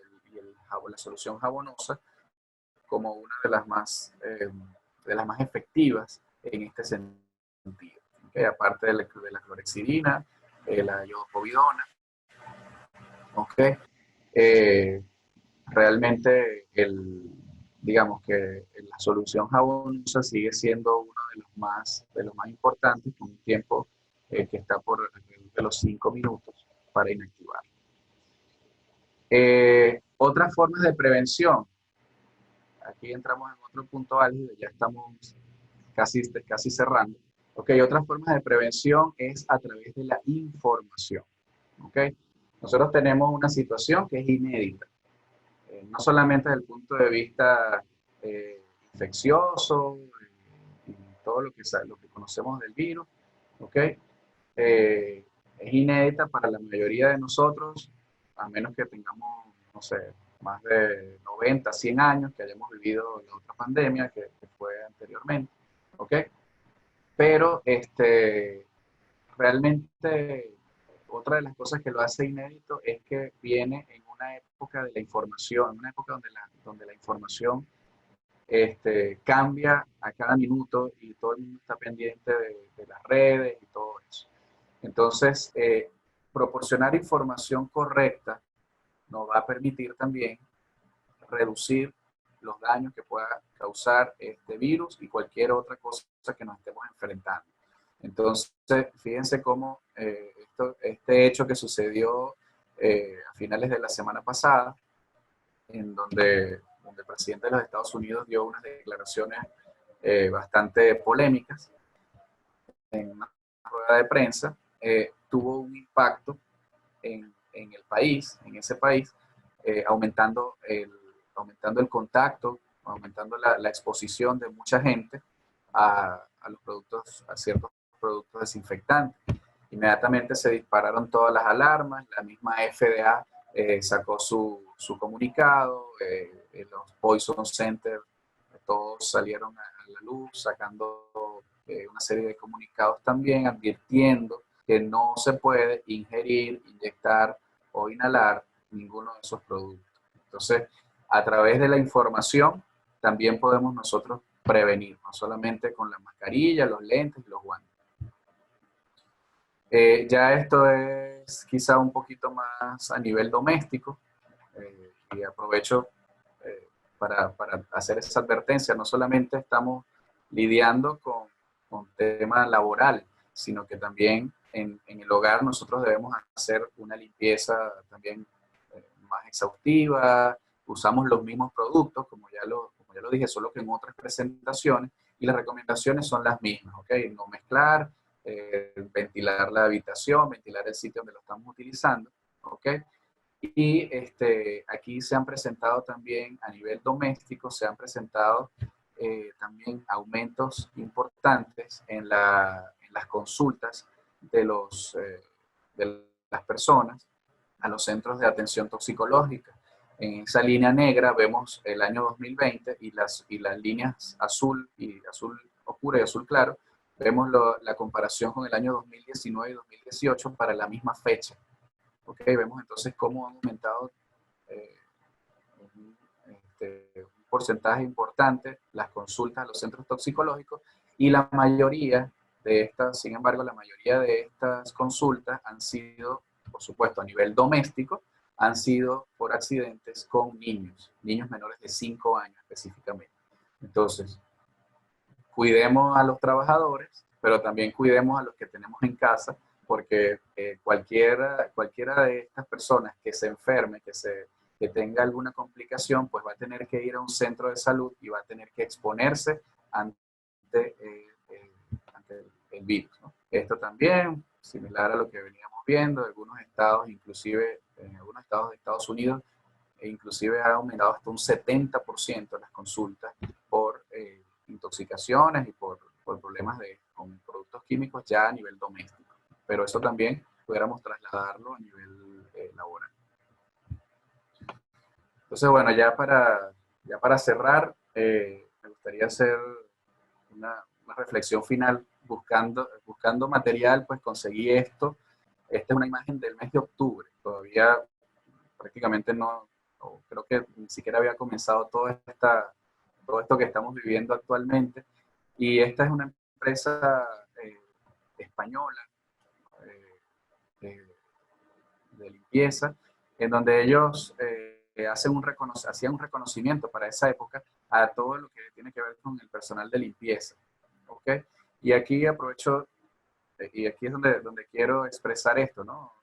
la solución jabonosa como una de las más efectivas en este sentido. ¿Okay? Aparte de la clorexidina, la iodopovidona, ¿okay? Realmente digamos que la solución jabonosa sigue siendo uno de los más importantes, con un tiempo que está por alrededor de los 5 minutos para inactivar. Otras formas de prevención. Aquí entramos en otro punto álgido, ya estamos casi cerrando. Ok, otras formas de prevención es a través de la información. Ok, nosotros tenemos una situación que es inédita, no solamente desde el punto de vista infeccioso y todo lo que conocemos del virus. Ok, es inédita para la mayoría de nosotros, a menos que tengamos, no sé, más de 90, 100 años, que hayamos vivido la otra pandemia que fue anteriormente, ¿ok? Pero realmente otra de las cosas que lo hace inédito es que viene en una época de la información, en una época donde la información cambia a cada minuto y todo el mundo está pendiente de las redes y todo eso. Entonces, proporcionar información correcta nos va a permitir también reducir los daños que pueda causar este virus y cualquier otra cosa que nos estemos enfrentando. Entonces, fíjense cómo este hecho que sucedió a finales de la semana pasada, en donde el presidente de los Estados Unidos dio unas declaraciones bastante polémicas en una rueda de prensa, tuvo un impacto en el país, en ese país, aumentando el contacto, aumentando la exposición de mucha gente a ciertos productos desinfectantes. Inmediatamente se dispararon todas las alarmas, la misma FDA sacó su comunicado, los Poison Center, todos salieron a la luz sacando una serie de comunicados también advirtiendo que no se puede ingerir, inyectar o inhalar ninguno de esos productos. Entonces, a través de la información también podemos nosotros prevenir, no solamente con la mascarilla, los lentes y los guantes. Ya esto es quizá un poquito más a nivel doméstico, y aprovecho para hacer esa advertencia. No solamente estamos lidiando con tema laboral, sino que también en el hogar nosotros debemos hacer una limpieza también más exhaustiva. Usamos los mismos productos, como ya lo dije, solo que en otras presentaciones, y las recomendaciones son las mismas, ¿ok? No mezclar, ventilar la habitación, ventilar el sitio donde lo estamos utilizando, ¿ok? Y aquí se han presentado también a nivel doméstico, se han presentado también aumentos importantes en las consultas de las personas a los centros de atención toxicológica. En esa línea negra vemos el año 2020 y las líneas azul oscura y azul claro, vemos la comparación con el año 2019 y 2018 para la misma fecha. Okay, vemos entonces cómo han aumentado un porcentaje importante las consultas a los centros toxicológicos, y la mayoría de estas, sin embargo, la mayoría de estas consultas han sido, por supuesto, a nivel doméstico, han sido por accidentes con niños menores de 5 años específicamente. Entonces, cuidemos a los trabajadores, pero también cuidemos a los que tenemos en casa, porque cualquiera de estas personas que se enferme, que tenga alguna complicación, pues va a tener que ir a un centro de salud y va a tener que exponerse ante, ante el virus, ¿no? Esto también, similar a lo que veníamos viendo, en algunos estados, inclusive en algunos estados de Estados Unidos, inclusive ha aumentado hasta un 70% las consultas por intoxicaciones y por problemas con productos químicos ya a nivel doméstico. Pero eso también pudiéramos trasladarlo a nivel laboral. Entonces, bueno, ya para cerrar, me gustaría hacer una reflexión final buscando material, pues conseguí esto. Esta es una imagen del mes de octubre. Todavía prácticamente no, creo que ni siquiera había comenzado todo esto que estamos viviendo actualmente. Y esta es una empresa española de limpieza, en donde ellos hacían un reconocimiento para esa época a todo lo que tiene que ver con el personal de limpieza. ¿Okay? Y aquí aprovecho, y aquí es donde quiero expresar esto, ¿no?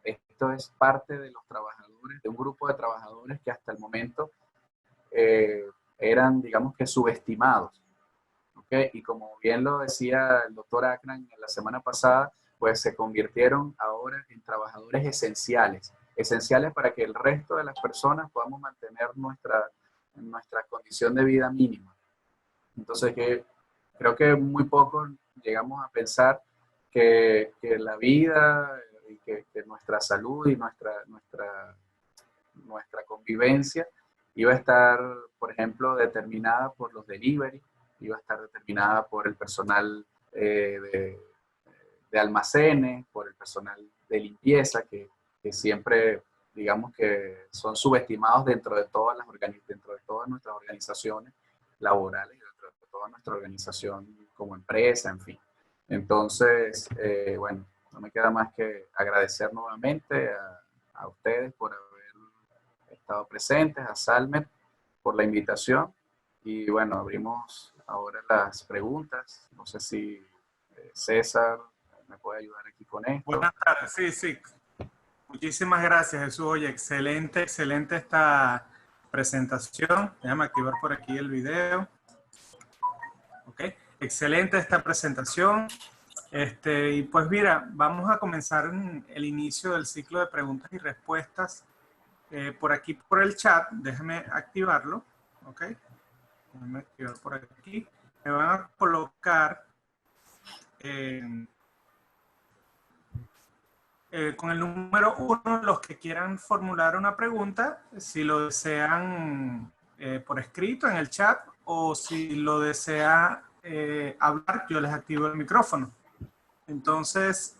Esto es parte de los trabajadores, de un grupo de trabajadores que hasta el momento eran, digamos que, subestimados. ¿Okay? Y como bien lo decía el doctor Akran la semana pasada, pues se convirtieron ahora en trabajadores esenciales para que el resto de las personas podamos mantener nuestra condición de vida mínima. Entonces, creo que muy pocos llegamos a pensar que la vida y que nuestra salud y nuestra convivencia iba a estar, por ejemplo, determinada por los delivery, iba a estar determinada por el personal de almacenes, por el personal de limpieza, que siempre, digamos que son subestimados dentro de todas nuestras organizaciones laborales, dentro de toda nuestra organización como empresa, en fin. Entonces, bueno, no me queda más que agradecer nuevamente a ustedes por haber estado presentes, a Salmet por la invitación. Y bueno, abrimos ahora las preguntas. No sé si César me puede ayudar aquí con esto. Buenas tardes, sí. Muchísimas gracias, Jesús. Oye, excelente esta presentación. Déjame activar por aquí el video. Ok, excelente esta presentación. Y pues mira, vamos a comenzar el inicio del ciclo de preguntas y respuestas. Por aquí, por el chat, déjame activarlo. Ok, déjame activar por aquí. Me van a colocar con el número 1 los que quieran formular una pregunta, si lo desean por escrito en el chat o si lo desea hablar, yo les activo el micrófono. Entonces,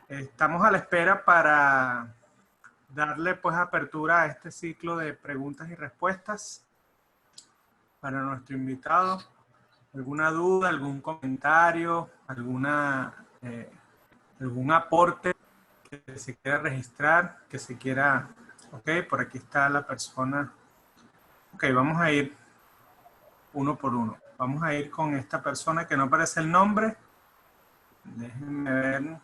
estamos a la espera para darle pues apertura a este ciclo de preguntas y respuestas para nuestro invitado. ¿Alguna duda, algún comentario, algún aporte que se quiera registrar, que se quiera? Ok, por aquí está la persona. Ok, vamos a ir uno por uno. Vamos a ir con esta persona que no aparece el nombre. Déjenme ver.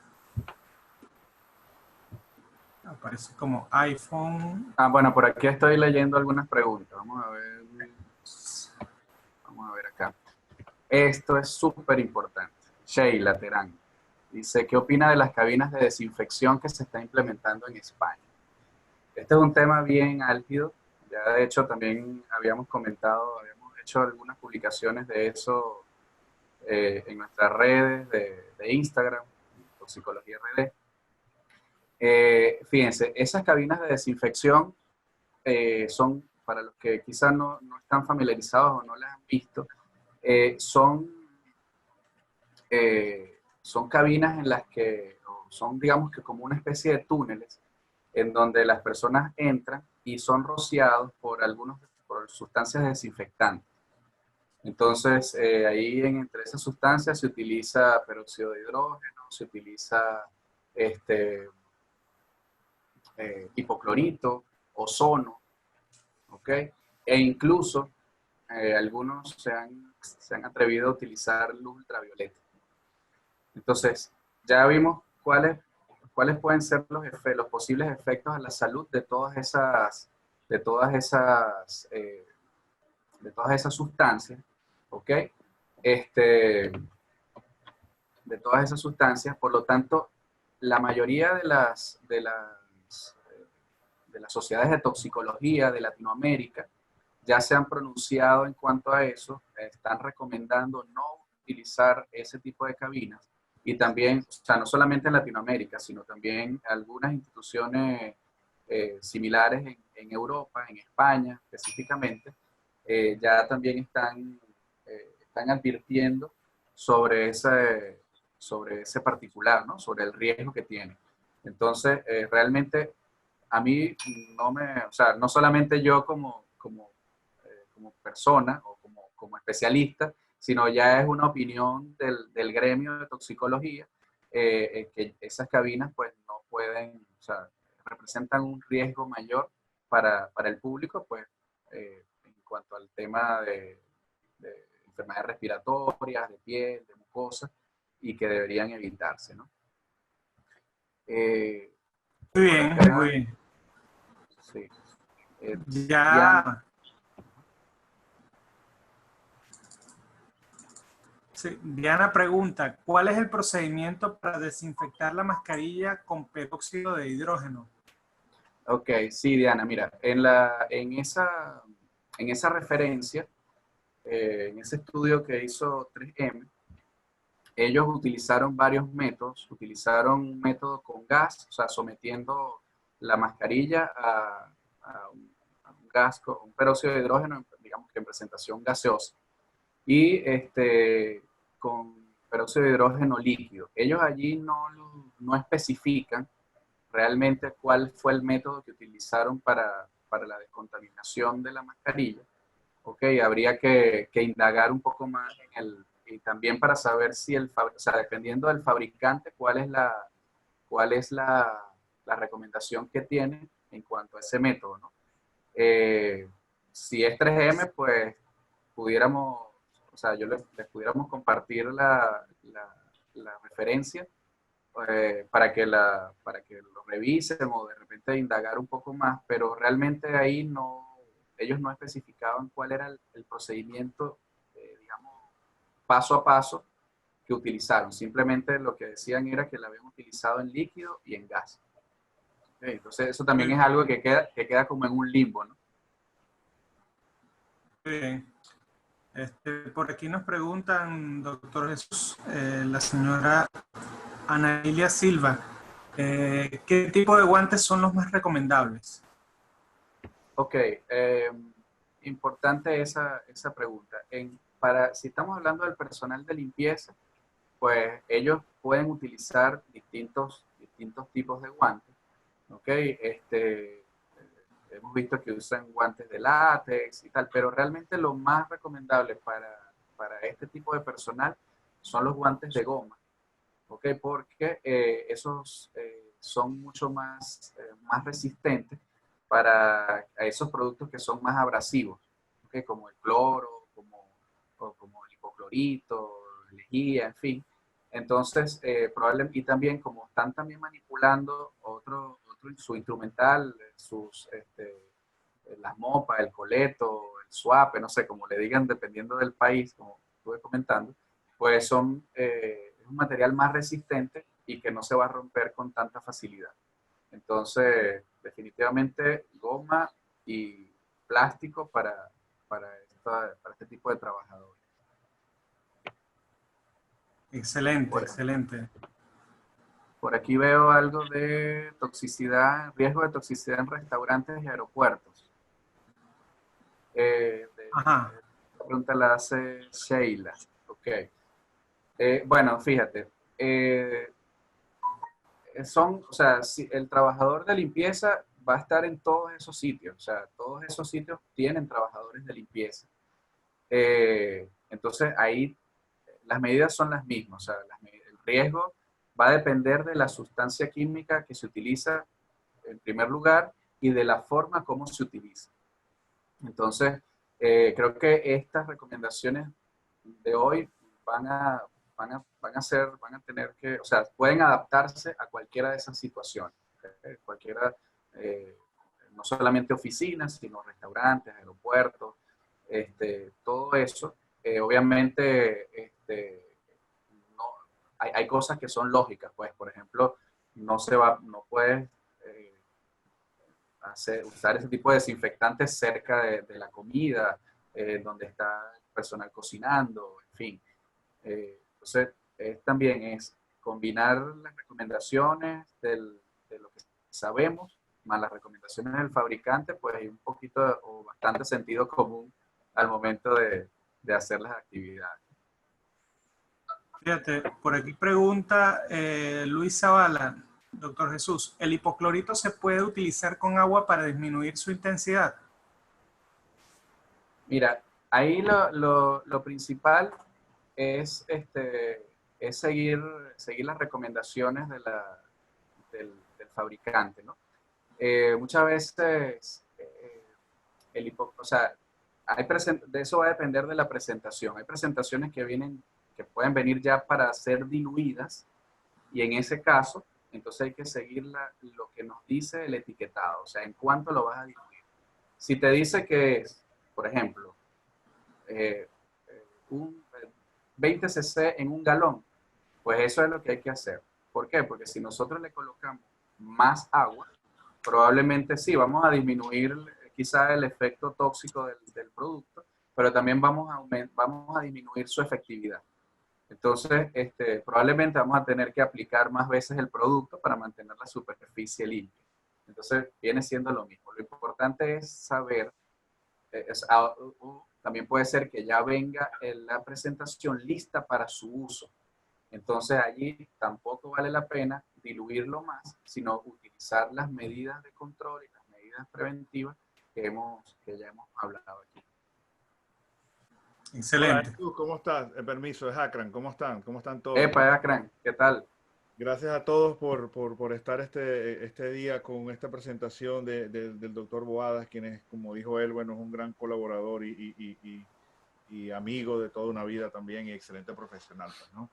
Aparece como iPhone. Bueno, por aquí estoy leyendo algunas preguntas. Vamos a ver acá. Esto es súper importante. Sheila Terán dice, ¿qué opina de las cabinas de desinfección que se está implementando en España? Este es un tema bien álgido. Ya de hecho también habíamos hecho algunas publicaciones de eso en nuestras redes de Instagram, Toxicología RD. Fíjense, esas cabinas de desinfección son, para los que quizás no están familiarizados o no las han visto, son cabinas en las que son, digamos que como una especie de túneles en donde las personas entran y son rociados por sustancias desinfectantes. Entonces, ahí entre esas sustancias se utiliza peróxido de hidrógeno, se utiliza este, hipoclorito, ozono, ¿ok? E incluso algunos se han atrevido a utilizar luz ultravioleta. Entonces, ya vimos cuáles pueden ser los posibles efectos a la salud de todas esas, eh, de todas esas sustancias, ¿ok? Este, de todas esas sustancias, por lo tanto, la mayoría de las sociedades de toxicología de Latinoamérica ya se han pronunciado en cuanto a eso, están recomendando no utilizar ese tipo de cabinas y también, o sea, no solamente en Latinoamérica, sino también algunas instituciones similares Europa, en España específicamente, ya también están advirtiendo sobre ese particular, ¿no? Sobre el riesgo que tiene. Entonces, realmente a mí o sea, no solamente yo como persona o como especialista, sino ya es una opinión del gremio de toxicología, que esas cabinas pues no pueden, o sea, representan un riesgo mayor para el público, pues en cuanto al tema de enfermedades respiratorias, de piel, de mucosa, y que deberían evitarse, ¿no? Eh, Muy por bien, muy acá, bien. sí. Ya, Diana, sí, Diana pregunta, ¿cuál es el procedimiento para desinfectar la mascarilla con peróxido de hidrógeno? ok, sí, Diana, mira, en esa referencia, en ese estudio que hizo 3M, ellos utilizaron varios métodos, utilizaron un método con gas, o sea, sometiendo la mascarilla a un gas, con un peróxido de hidrógeno, digamos que en presentación gaseosa, y con peróxido de hidrógeno líquido. Ellos allí no especifican realmente cuál fue el método que utilizaron para la descontaminación de la mascarilla. Ok, habría que indagar un poco más y también para saber si o sea, dependiendo del fabricante, cuál es la recomendación que tiene en cuanto a ese método, ¿no? Si es 3M, pues pudiéramos, o sea, les pudiéramos compartir la referencia para que lo revisen o de repente indagar un poco más, pero realmente ahí ellos no especificaban cuál era el procedimiento, digamos, paso a paso que utilizaron. Simplemente lo que decían era que la habían utilizado en líquido y en gas. Entonces eso también es algo que queda como en un limbo, ¿no? Bien. Por aquí nos preguntan, doctor Jesús, la señora Ana Lilia Silva, ¿qué tipo de guantes son los más recomendables? Ok, importante esa pregunta. Si estamos hablando del personal de limpieza, pues ellos pueden utilizar distintos tipos de guantes, ¿ok? Hemos visto que usan guantes de látex y tal, pero realmente lo más recomendable para este tipo de personal son los guantes de goma, ¿ok? Porque esos son mucho más resistentes para a esos productos que son más abrasivos, ¿ok? Como el cloro, como el hipoclorito, lejía, en fin. Entonces, probablemente, y también como están también manipulando su instrumental, las mopas, el coleto, el suape, no sé, como le digan, dependiendo del país, como estuve comentando, pues es un material más resistente y que no se va a romper con tanta facilidad. Entonces, definitivamente goma y plástico para este tipo de trabajadores. Excelente, Por, excelente. por aquí veo algo de toxicidad, riesgo de toxicidad en restaurantes y aeropuertos. Ajá. La pregunta la hace Sheila. Ok. Bueno, fíjate, o sea, si el trabajador de limpieza va a estar en todos esos sitios, o sea, todos esos sitios tienen trabajadores de limpieza. Entonces ahí las medidas son las mismas, o sea, el riesgo va a depender de la sustancia química que se utiliza en primer lugar y de la forma como se utiliza. Entonces, creo que estas recomendaciones de hoy van a tener que, o sea, pueden adaptarse a cualquiera de esas situaciones. Cualquiera, eh, no solamente oficinas, sino restaurantes, aeropuertos, todo eso. Obviamente, no, hay cosas que son lógicas, pues, por ejemplo, no puedes usar ese tipo de desinfectantes cerca de la comida, donde está el personal cocinando, en fin. Entonces, también es combinar las recomendaciones de lo que sabemos, más las recomendaciones del fabricante, pues hay un poquito o bastante sentido común al momento de hacer las actividades. Fíjate, por aquí pregunta Luis Zavala, doctor Jesús, ¿el hipoclorito se puede utilizar con agua para disminuir su intensidad? Mira, ahí lo principal es, es seguir las recomendaciones del fabricante, ¿no? Muchas veces, o sea, de eso va a depender de la presentación. Hay presentaciones que pueden venir ya para ser diluidas, y en ese caso, entonces hay que seguir lo que nos dice el etiquetado, o sea, en cuánto lo vas a diluir. Si te dice que es, por ejemplo, eh, un 20 cc en un galón, pues eso es lo que hay que hacer. ¿Por qué? Porque si nosotros le colocamos más agua, probablemente sí, vamos a disminuir quizá el efecto tóxico del producto, pero también vamos a disminuir su efectividad. Entonces, probablemente vamos a tener que aplicar más veces el producto para mantener la superficie limpia. Entonces, viene siendo lo mismo. Lo importante es saber, también puede ser que ya venga la presentación lista para su uso. Entonces, allí tampoco vale la pena diluirlo más, sino utilizar las medidas de control y las medidas preventivas que ya hemos hablado aquí. Hola, Excelente. Jesús, ¿cómo estás? Permiso, es Akran, ¿cómo están? ¿Cómo están todos? Epa, Akran, ¿qué tal? Gracias a todos por estar este día con esta presentación del doctor Boadas, quien es, como dijo él, bueno, es un gran colaborador y amigo de toda una vida también y excelente profesional, pues, ¿no?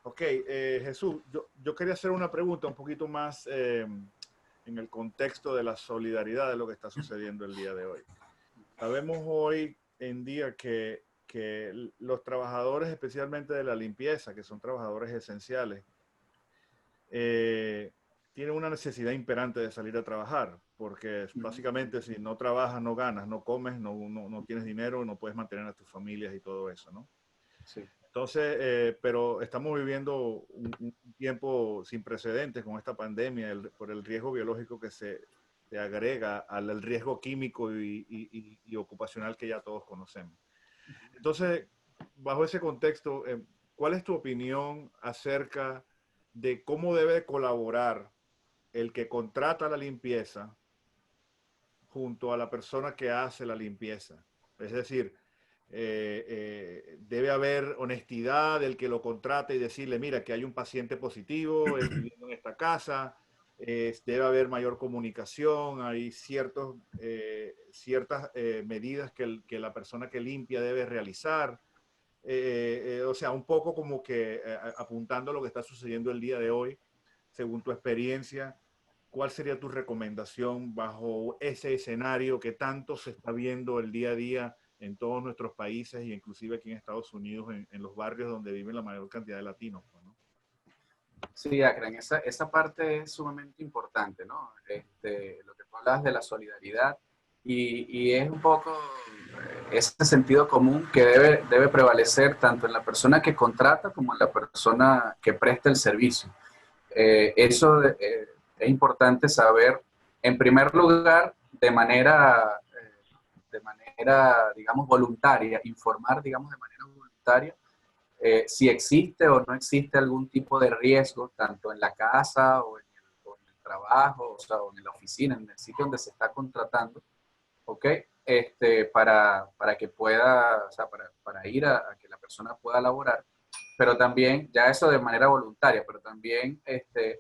Ok, Jesús, yo quería hacer una pregunta un poquito más en el contexto de la solidaridad de lo que está sucediendo el día de hoy. Sabemos hoy en día que los trabajadores, especialmente de la limpieza, que son trabajadores esenciales, tienen una necesidad imperante de salir a trabajar, porque básicamente si no trabajas, no ganas, no comes, no tienes dinero, no puedes mantener a tus familias y todo eso, ¿no? Sí. Entonces, pero estamos viviendo un tiempo sin precedentes con esta pandemia por el riesgo biológico que se agrega al riesgo químico y ocupacional que ya todos conocemos. Entonces, bajo ese contexto, ¿cuál es tu opinión acerca de cómo debe colaborar el que contrata la limpieza junto a la persona que hace la limpieza? Es decir, debe haber honestidad del que lo contrata y decirle, mira, que hay un paciente positivo viviendo en esta casa, debe haber mayor comunicación, hay ciertas medidas que la persona que limpia debe realizar. O sea, un poco como que apuntando a lo que está sucediendo el día de hoy, según tu experiencia, ¿cuál sería tu recomendación bajo ese escenario que tanto se está viendo el día a día en todos nuestros países y inclusive aquí en Estados Unidos, en los barrios donde viven la mayor cantidad de latinos, ¿no? Sí, Akran, esa parte es sumamente importante, ¿no? Lo que tú hablas de la solidaridad y es un poco ese sentido común que debe prevalecer tanto en la persona que contrata como en la persona que presta el servicio. Eso es importante saber, en primer lugar, digamos, voluntaria, informar, digamos, de manera voluntaria si existe o no existe algún tipo de riesgo, tanto en la casa o en el trabajo, o sea, o en la oficina, en el sitio donde se está contratando, ¿ok? para que pueda, o sea, para ir a que la persona pueda laborar, pero también, ya eso de manera voluntaria, pero también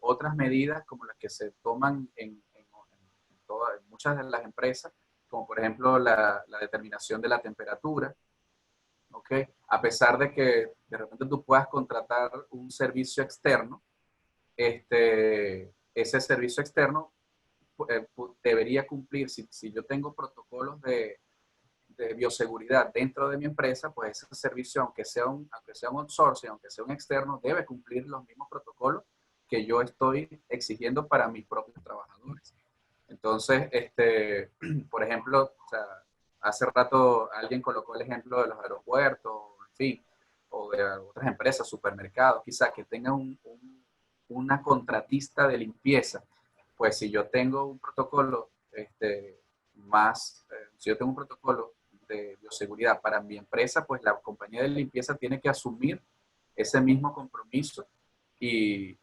otras medidas como las que se toman en muchas de las empresas, como por ejemplo la determinación de la temperatura, ¿ok? A pesar de que de repente tú puedas contratar un servicio externo, ese servicio externo debería cumplir, si yo tengo protocolos de bioseguridad dentro de mi empresa, pues ese servicio, aunque sea un outsourcing, aunque sea un externo, debe cumplir los mismos protocolos que yo estoy exigiendo para mis propios trabajadores. Entonces, por ejemplo, o sea, hace rato alguien colocó el ejemplo de los aeropuertos, en fin, o de otras empresas, supermercados, quizás que tengan una contratista de limpieza. Pues si yo tengo un protocolo si yo tengo un protocolo de bioseguridad para mi empresa, pues la compañía de limpieza tiene que asumir ese mismo compromiso y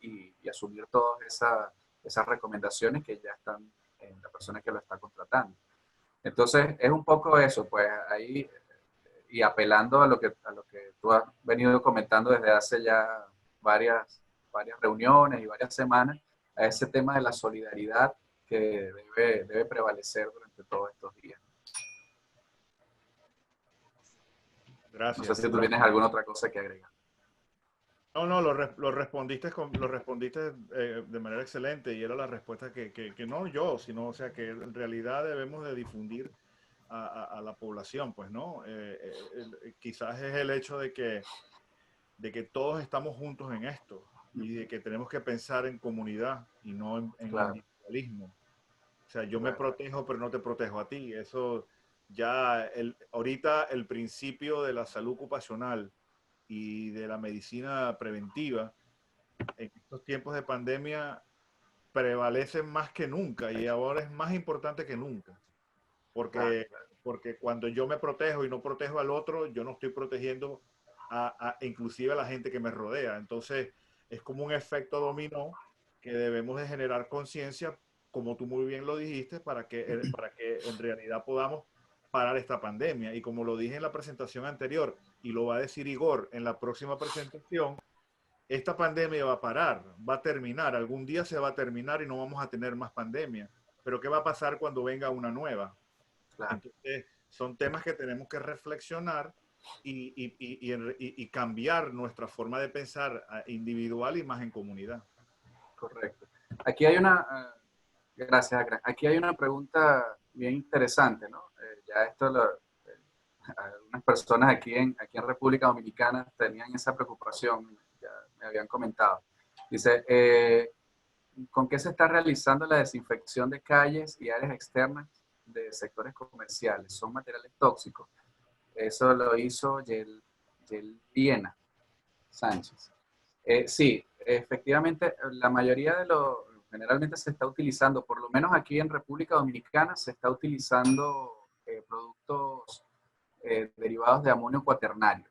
asumir todas esas recomendaciones que ya están en la persona que lo está contratando. Entonces, es un poco eso, pues ahí, y apelando a lo que tú has venido comentando desde hace ya varias reuniones y varias semanas, a ese tema de la solidaridad que debe prevalecer durante todos estos días. Gracias. No sé si tú tienes alguna otra cosa que agregar. No, lo respondiste, de manera excelente, y era la respuesta que no yo, sino, o sea, que en realidad debemos de difundir a la población, pues, ¿no? Quizás es el hecho de que todos estamos juntos en esto y de que tenemos que pensar en comunidad y no en Claro. individualismo. O sea, yo me protejo, pero no te protejo a ti. Eso ya, ahorita el principio de la salud ocupacional y de la medicina preventiva en estos tiempos de pandemia prevalecen más que nunca, y ahora es más importante que nunca. Porque cuando yo me protejo y no protejo al otro, yo no estoy protegiendo inclusive a la gente que me rodea. Entonces, es como un efecto dominó que debemos de generar conciencia, como tú muy bien lo dijiste, para que en realidad podamos parar esta pandemia. Y como lo dije en la presentación anterior, y lo va a decir Igor en la próxima presentación, esta pandemia va a parar, va a terminar, algún día se va a terminar y no vamos a tener más pandemia. Pero ¿qué va a pasar cuando venga una nueva? Claro. Entonces, son temas que tenemos que reflexionar y cambiar nuestra forma de pensar individual y más en comunidad. Correcto. Aquí hay gracias, Akram. Aquí hay una pregunta bien interesante, ¿no? Ya esto algunas personas aquí en República Dominicana tenían esa preocupación, ya me habían comentado. Dice, ¿con qué se está realizando la desinfección de calles y áreas externas de sectores comerciales? ¿Son materiales tóxicos? Eso lo hizo Yelviena Sánchez. Sí, efectivamente, la mayoría generalmente se está utilizando, por lo menos aquí en República Dominicana, se está utilizando productos derivados de amonio cuaternario.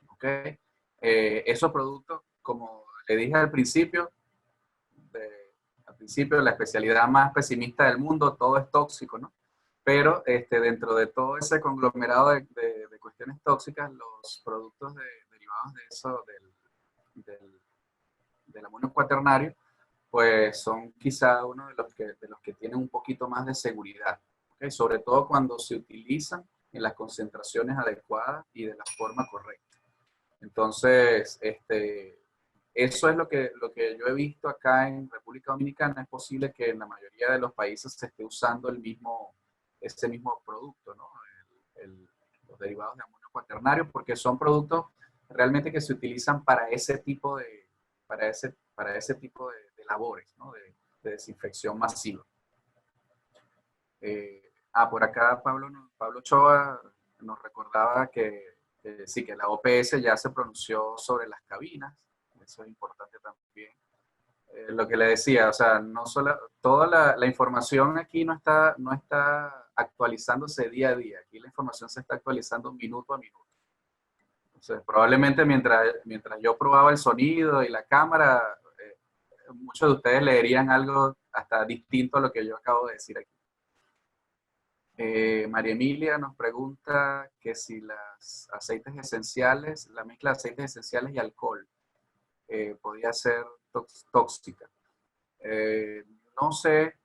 ¿Okay? Esos productos, como le dije al principio, la especialidad más pesimista del mundo, todo es tóxico, ¿no? Pero dentro de todo ese conglomerado de cuestiones tóxicas, los productos derivados de eso, del amonio cuaternario, pues son quizá uno de los que tienen un poquito más de seguridad, ¿okay? Sobre todo cuando se utilizan en las concentraciones adecuadas y de la forma correcta. Entonces, eso es lo que yo he visto acá en República Dominicana. Es posible que en la mayoría de los países se esté usando ese mismo producto, ¿no? Los derivados de amonio cuaternario, porque son productos realmente que se utilizan para ese tipo de labores, ¿no? De desinfección masiva. Por acá Pablo Ochoa nos recordaba que sí, que la OPS ya se pronunció sobre las cabinas. Eso es importante también. Lo que le decía, o sea, no solo, toda la información aquí no está actualizándose día a día. Aquí la información se está actualizando minuto a minuto. Entonces, probablemente mientras yo probaba el sonido y la cámara, muchos de ustedes leerían algo hasta distinto a lo que yo acabo de decir aquí. María Emilia nos pregunta que si las aceites esenciales, la mezcla de aceites esenciales y alcohol podía ser tóxica. No sé,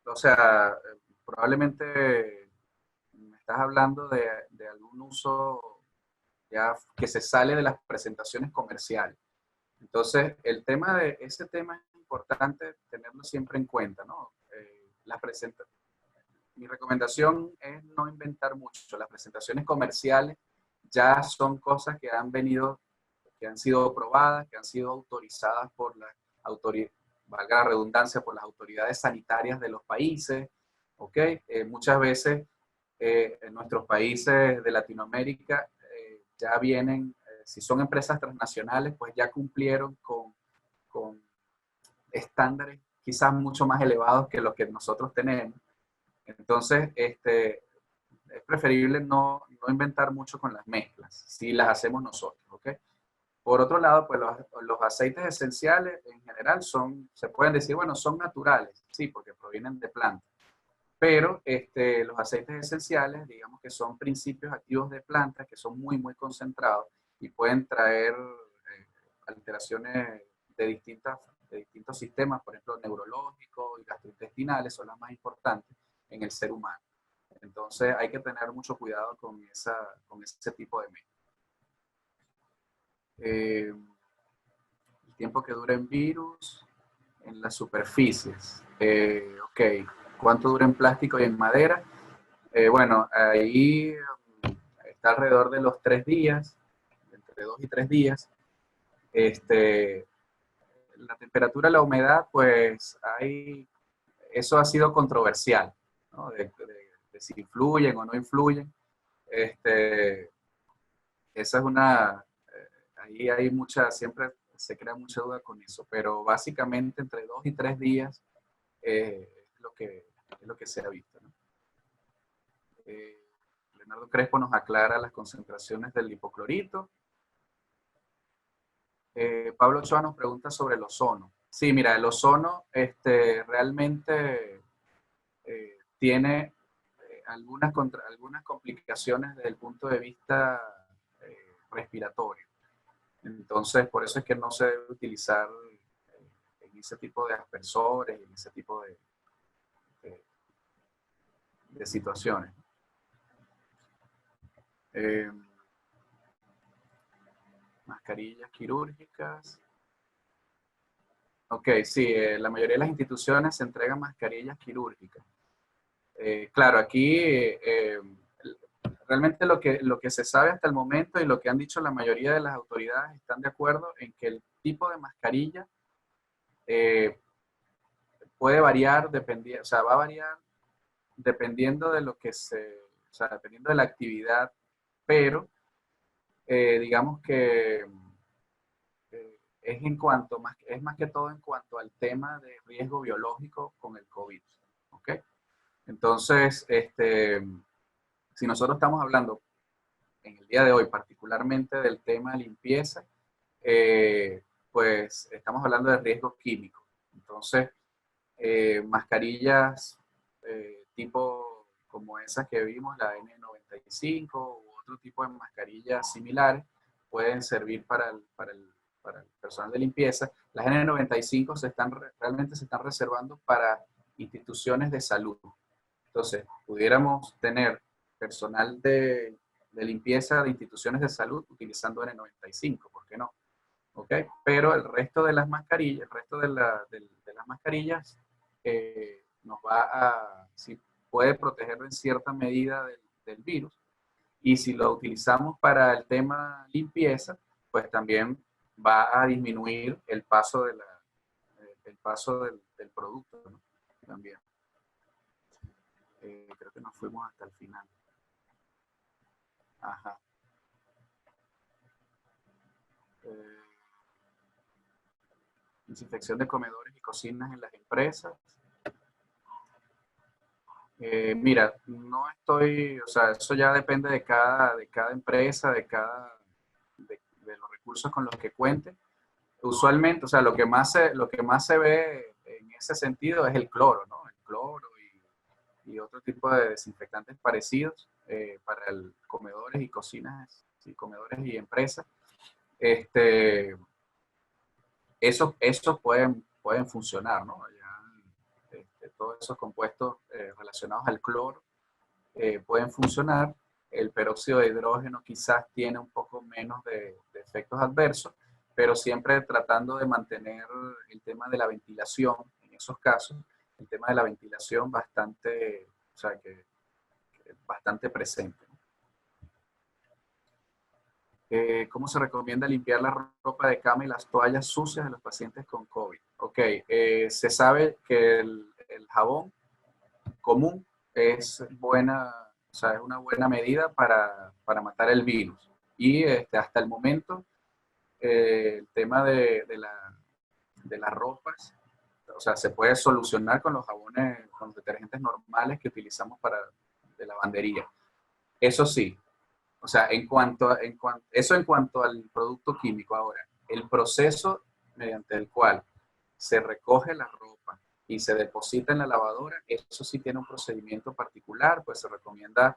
o sea, probablemente me estás hablando de algún uso ya que se sale de las presentaciones comerciales. Entonces, ese tema es importante tenerlo siempre en cuenta, ¿no? Mi recomendación es no inventar mucho. Las presentaciones comerciales ya son cosas que han venido, que han sido probadas, que han sido autorizadas por las autoridades, valga la redundancia, por las autoridades sanitarias de los países, ¿ok? Muchas veces en nuestros países de Latinoamérica ya vienen, si son empresas transnacionales, pues ya cumplieron con estándares quizás mucho más elevados que los que nosotros tenemos. Entonces, es preferible no inventar mucho con las mezclas, si las hacemos nosotros, ¿ok? Por otro lado, pues los aceites esenciales en general se pueden decir, bueno, son naturales, sí, porque provienen de plantas. Pero los aceites esenciales, digamos que son principios activos de plantas que son muy, muy concentrados y pueden traer alteraciones de distintos sistemas, por ejemplo, neurológicos y gastrointestinales son las más importantes en el ser humano. Entonces hay que tener mucho cuidado con ese tipo de mezcla. El tiempo que dura en virus en las superficies. Ok, ¿cuánto dura en plástico y en madera? Bueno, ahí está alrededor de los 3 días, entre 2 y 3 días. La temperatura, la humedad, pues eso ha sido controversial, ¿no? De si influyen o no influyen. Esa es ahí hay siempre se crea mucha duda con eso, pero básicamente entre 2 y 3 días es lo que se ha visto, ¿no? Leonardo Crespo nos aclara las concentraciones del hipoclorito. Pablo Ochoa nos pregunta sobre el ozono. Sí, mira, el ozono realmente tiene algunas complicaciones desde el punto de vista respiratorio. Entonces, por eso es que no se debe utilizar en ese tipo de aspersores, en ese tipo de situaciones. Mascarillas quirúrgicas. Ok, sí, la mayoría de las instituciones se entregan mascarillas quirúrgicas. Claro, aquí realmente lo que se sabe hasta el momento y lo que han dicho la mayoría de las autoridades están de acuerdo en que el tipo de mascarilla puede variar, o sea, va a variar dependiendo de dependiendo de la actividad, pero digamos que es más que todo en cuanto al tema de riesgo biológico con el COVID, ¿ok? Entonces, si nosotros estamos hablando en el día de hoy particularmente del tema de limpieza, pues estamos hablando de riesgos químicos. Entonces, mascarillas tipo como esas que vimos, la N95 u otro tipo de mascarillas similares, pueden servir para el personal de limpieza. Las N95 realmente se están reservando para instituciones de salud. Entonces, pudiéramos tener personal de limpieza de instituciones de salud utilizando N95, ¿por qué no? ¿Ok? Pero el resto de las mascarillas, las mascarillas nos sí puede proteger en cierta medida del virus, y si lo utilizamos para el tema limpieza, pues también va a disminuir el paso del producto, ¿no? También. Creo que nos fuimos hasta el final. Ajá. Desinfección de comedores y cocinas en las empresas. Mira, no estoy, o sea, eso ya depende de cada empresa, de los recursos con los que cuente. Usualmente, o sea, lo que más se ve en ese sentido es el cloro, ¿no? El cloro y otro tipo de desinfectantes parecidos para comedores y cocinas, y comedores y empresas. Esos pueden funcionar, ¿no? Ya, todos esos compuestos relacionados al cloro pueden funcionar. El peróxido de hidrógeno quizás tiene un poco menos de efectos adversos, pero siempre tratando de mantener el tema de la ventilación, en esos casos, el tema de la ventilación bastante, o sea, bastante presente. ¿Cómo se recomienda limpiar la ropa de cama y las toallas sucias de los pacientes con COVID? Ok, se sabe que el jabón común es buena, o sea, es una buena medida para matar el virus. Y hasta el momento, el tema de las ropas, o sea, se puede solucionar con los jabones, con los detergentes normales que utilizamos de lavandería. Eso sí, o sea, eso en cuanto al producto químico. Ahora, el proceso mediante el cual se recoge la ropa y se deposita en la lavadora, eso sí tiene un procedimiento particular, pues se recomienda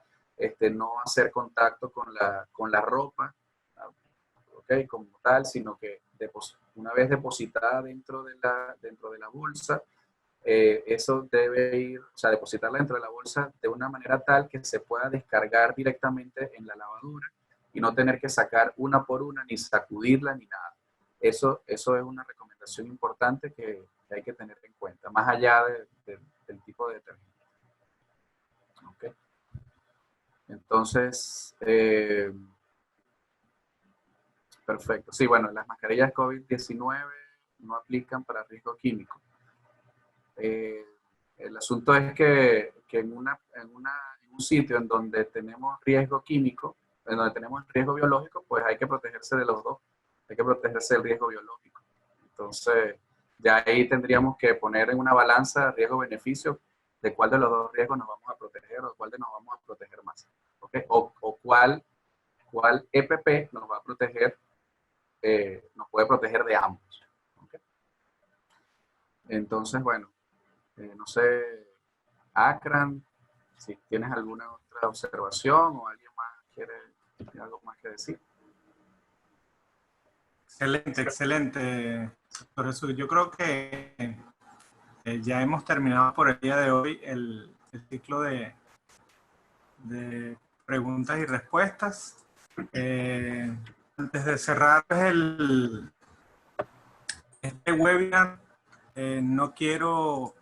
no hacer contacto con la ropa, ¿okay? Como tal, sino que una vez depositada dentro de la bolsa, eso debe ir, o sea, depositarla dentro de la bolsa de una manera tal que se pueda descargar directamente en la lavadora y no tener que sacar una por una, ni sacudirla, ni nada. Eso es una recomendación importante que hay que tener en cuenta, más allá del tipo de detergente. ¿Okay? Entonces, perfecto. Sí, bueno, las mascarillas COVID-19 no aplican para riesgo químico. El asunto es que en un sitio en donde tenemos riesgo químico, en donde tenemos riesgo biológico, pues hay que protegerse de los dos. Hay que protegerse del riesgo biológico. Entonces, ya ahí tendríamos que poner en una balanza riesgo-beneficio de cuál de los dos riesgos nos vamos a proteger o cuál de nos vamos a proteger más. ¿Okay? O cuál EPP nos va a proteger, nos puede proteger de ambos. ¿Okay? Entonces, bueno, no sé, Akram, si tienes alguna otra observación o alguien más tiene algo más que decir. Excelente, excelente, doctor Jesús. Yo creo que ya hemos terminado por el día de hoy el ciclo de preguntas y respuestas. Antes de cerrar este webinar, no quiero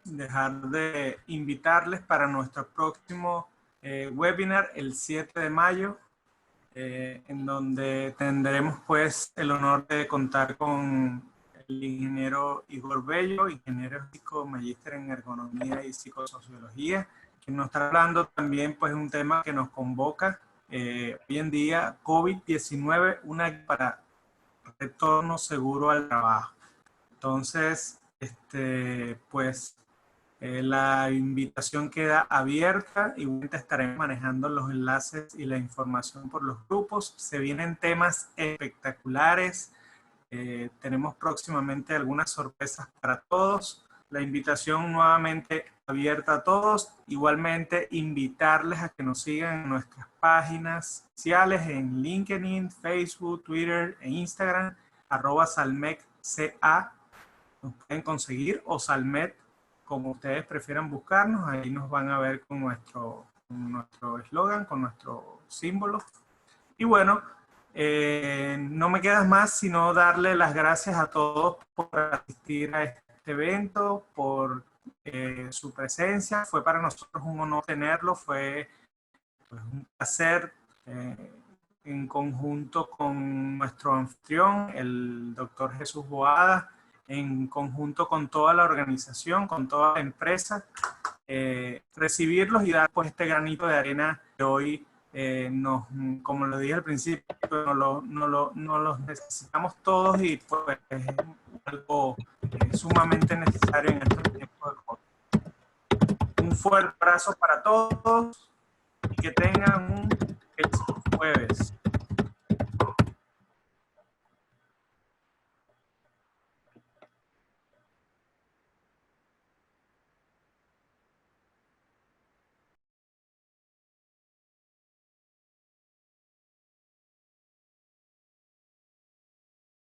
dejar de invitarles para nuestro próximo webinar el 7 de mayo, en donde tendremos pues el honor de contar con el ingeniero Igor Bello, ingeniero físico, magíster en ergonomía y psicosociología, que nos está hablando también pues un tema que nos convoca hoy en día, COVID-19, una guía para retorno seguro al trabajo. Entonces, pues la invitación queda abierta. Igualmente estaremos manejando los enlaces y la información por los grupos. Se vienen temas espectaculares. Tenemos próximamente algunas sorpresas para todos. La invitación nuevamente abierta a todos. Igualmente invitarles a que nos sigan en nuestras páginas sociales en LinkedIn, Facebook, Twitter e Instagram, @salmecca. Nos pueden conseguir, o Salmet, como ustedes prefieran buscarnos. Ahí nos van a ver con nuestro eslogan, con nuestro símbolo. Y bueno, no me queda más sino darle las gracias a todos por asistir a este evento, por su presencia. Fue para nosotros un honor tenerlo, fue pues, un placer en conjunto con nuestro anfitrión, el doctor Jesús Boada, en conjunto con toda la organización, con toda la empresa, recibirlos y dar pues este granito de arena que hoy como lo dije al principio, no los necesitamos todos y pues es algo sumamente necesario en estos tiempos de COVID. Un fuerte abrazo para todos y que tengan un feliz jueves.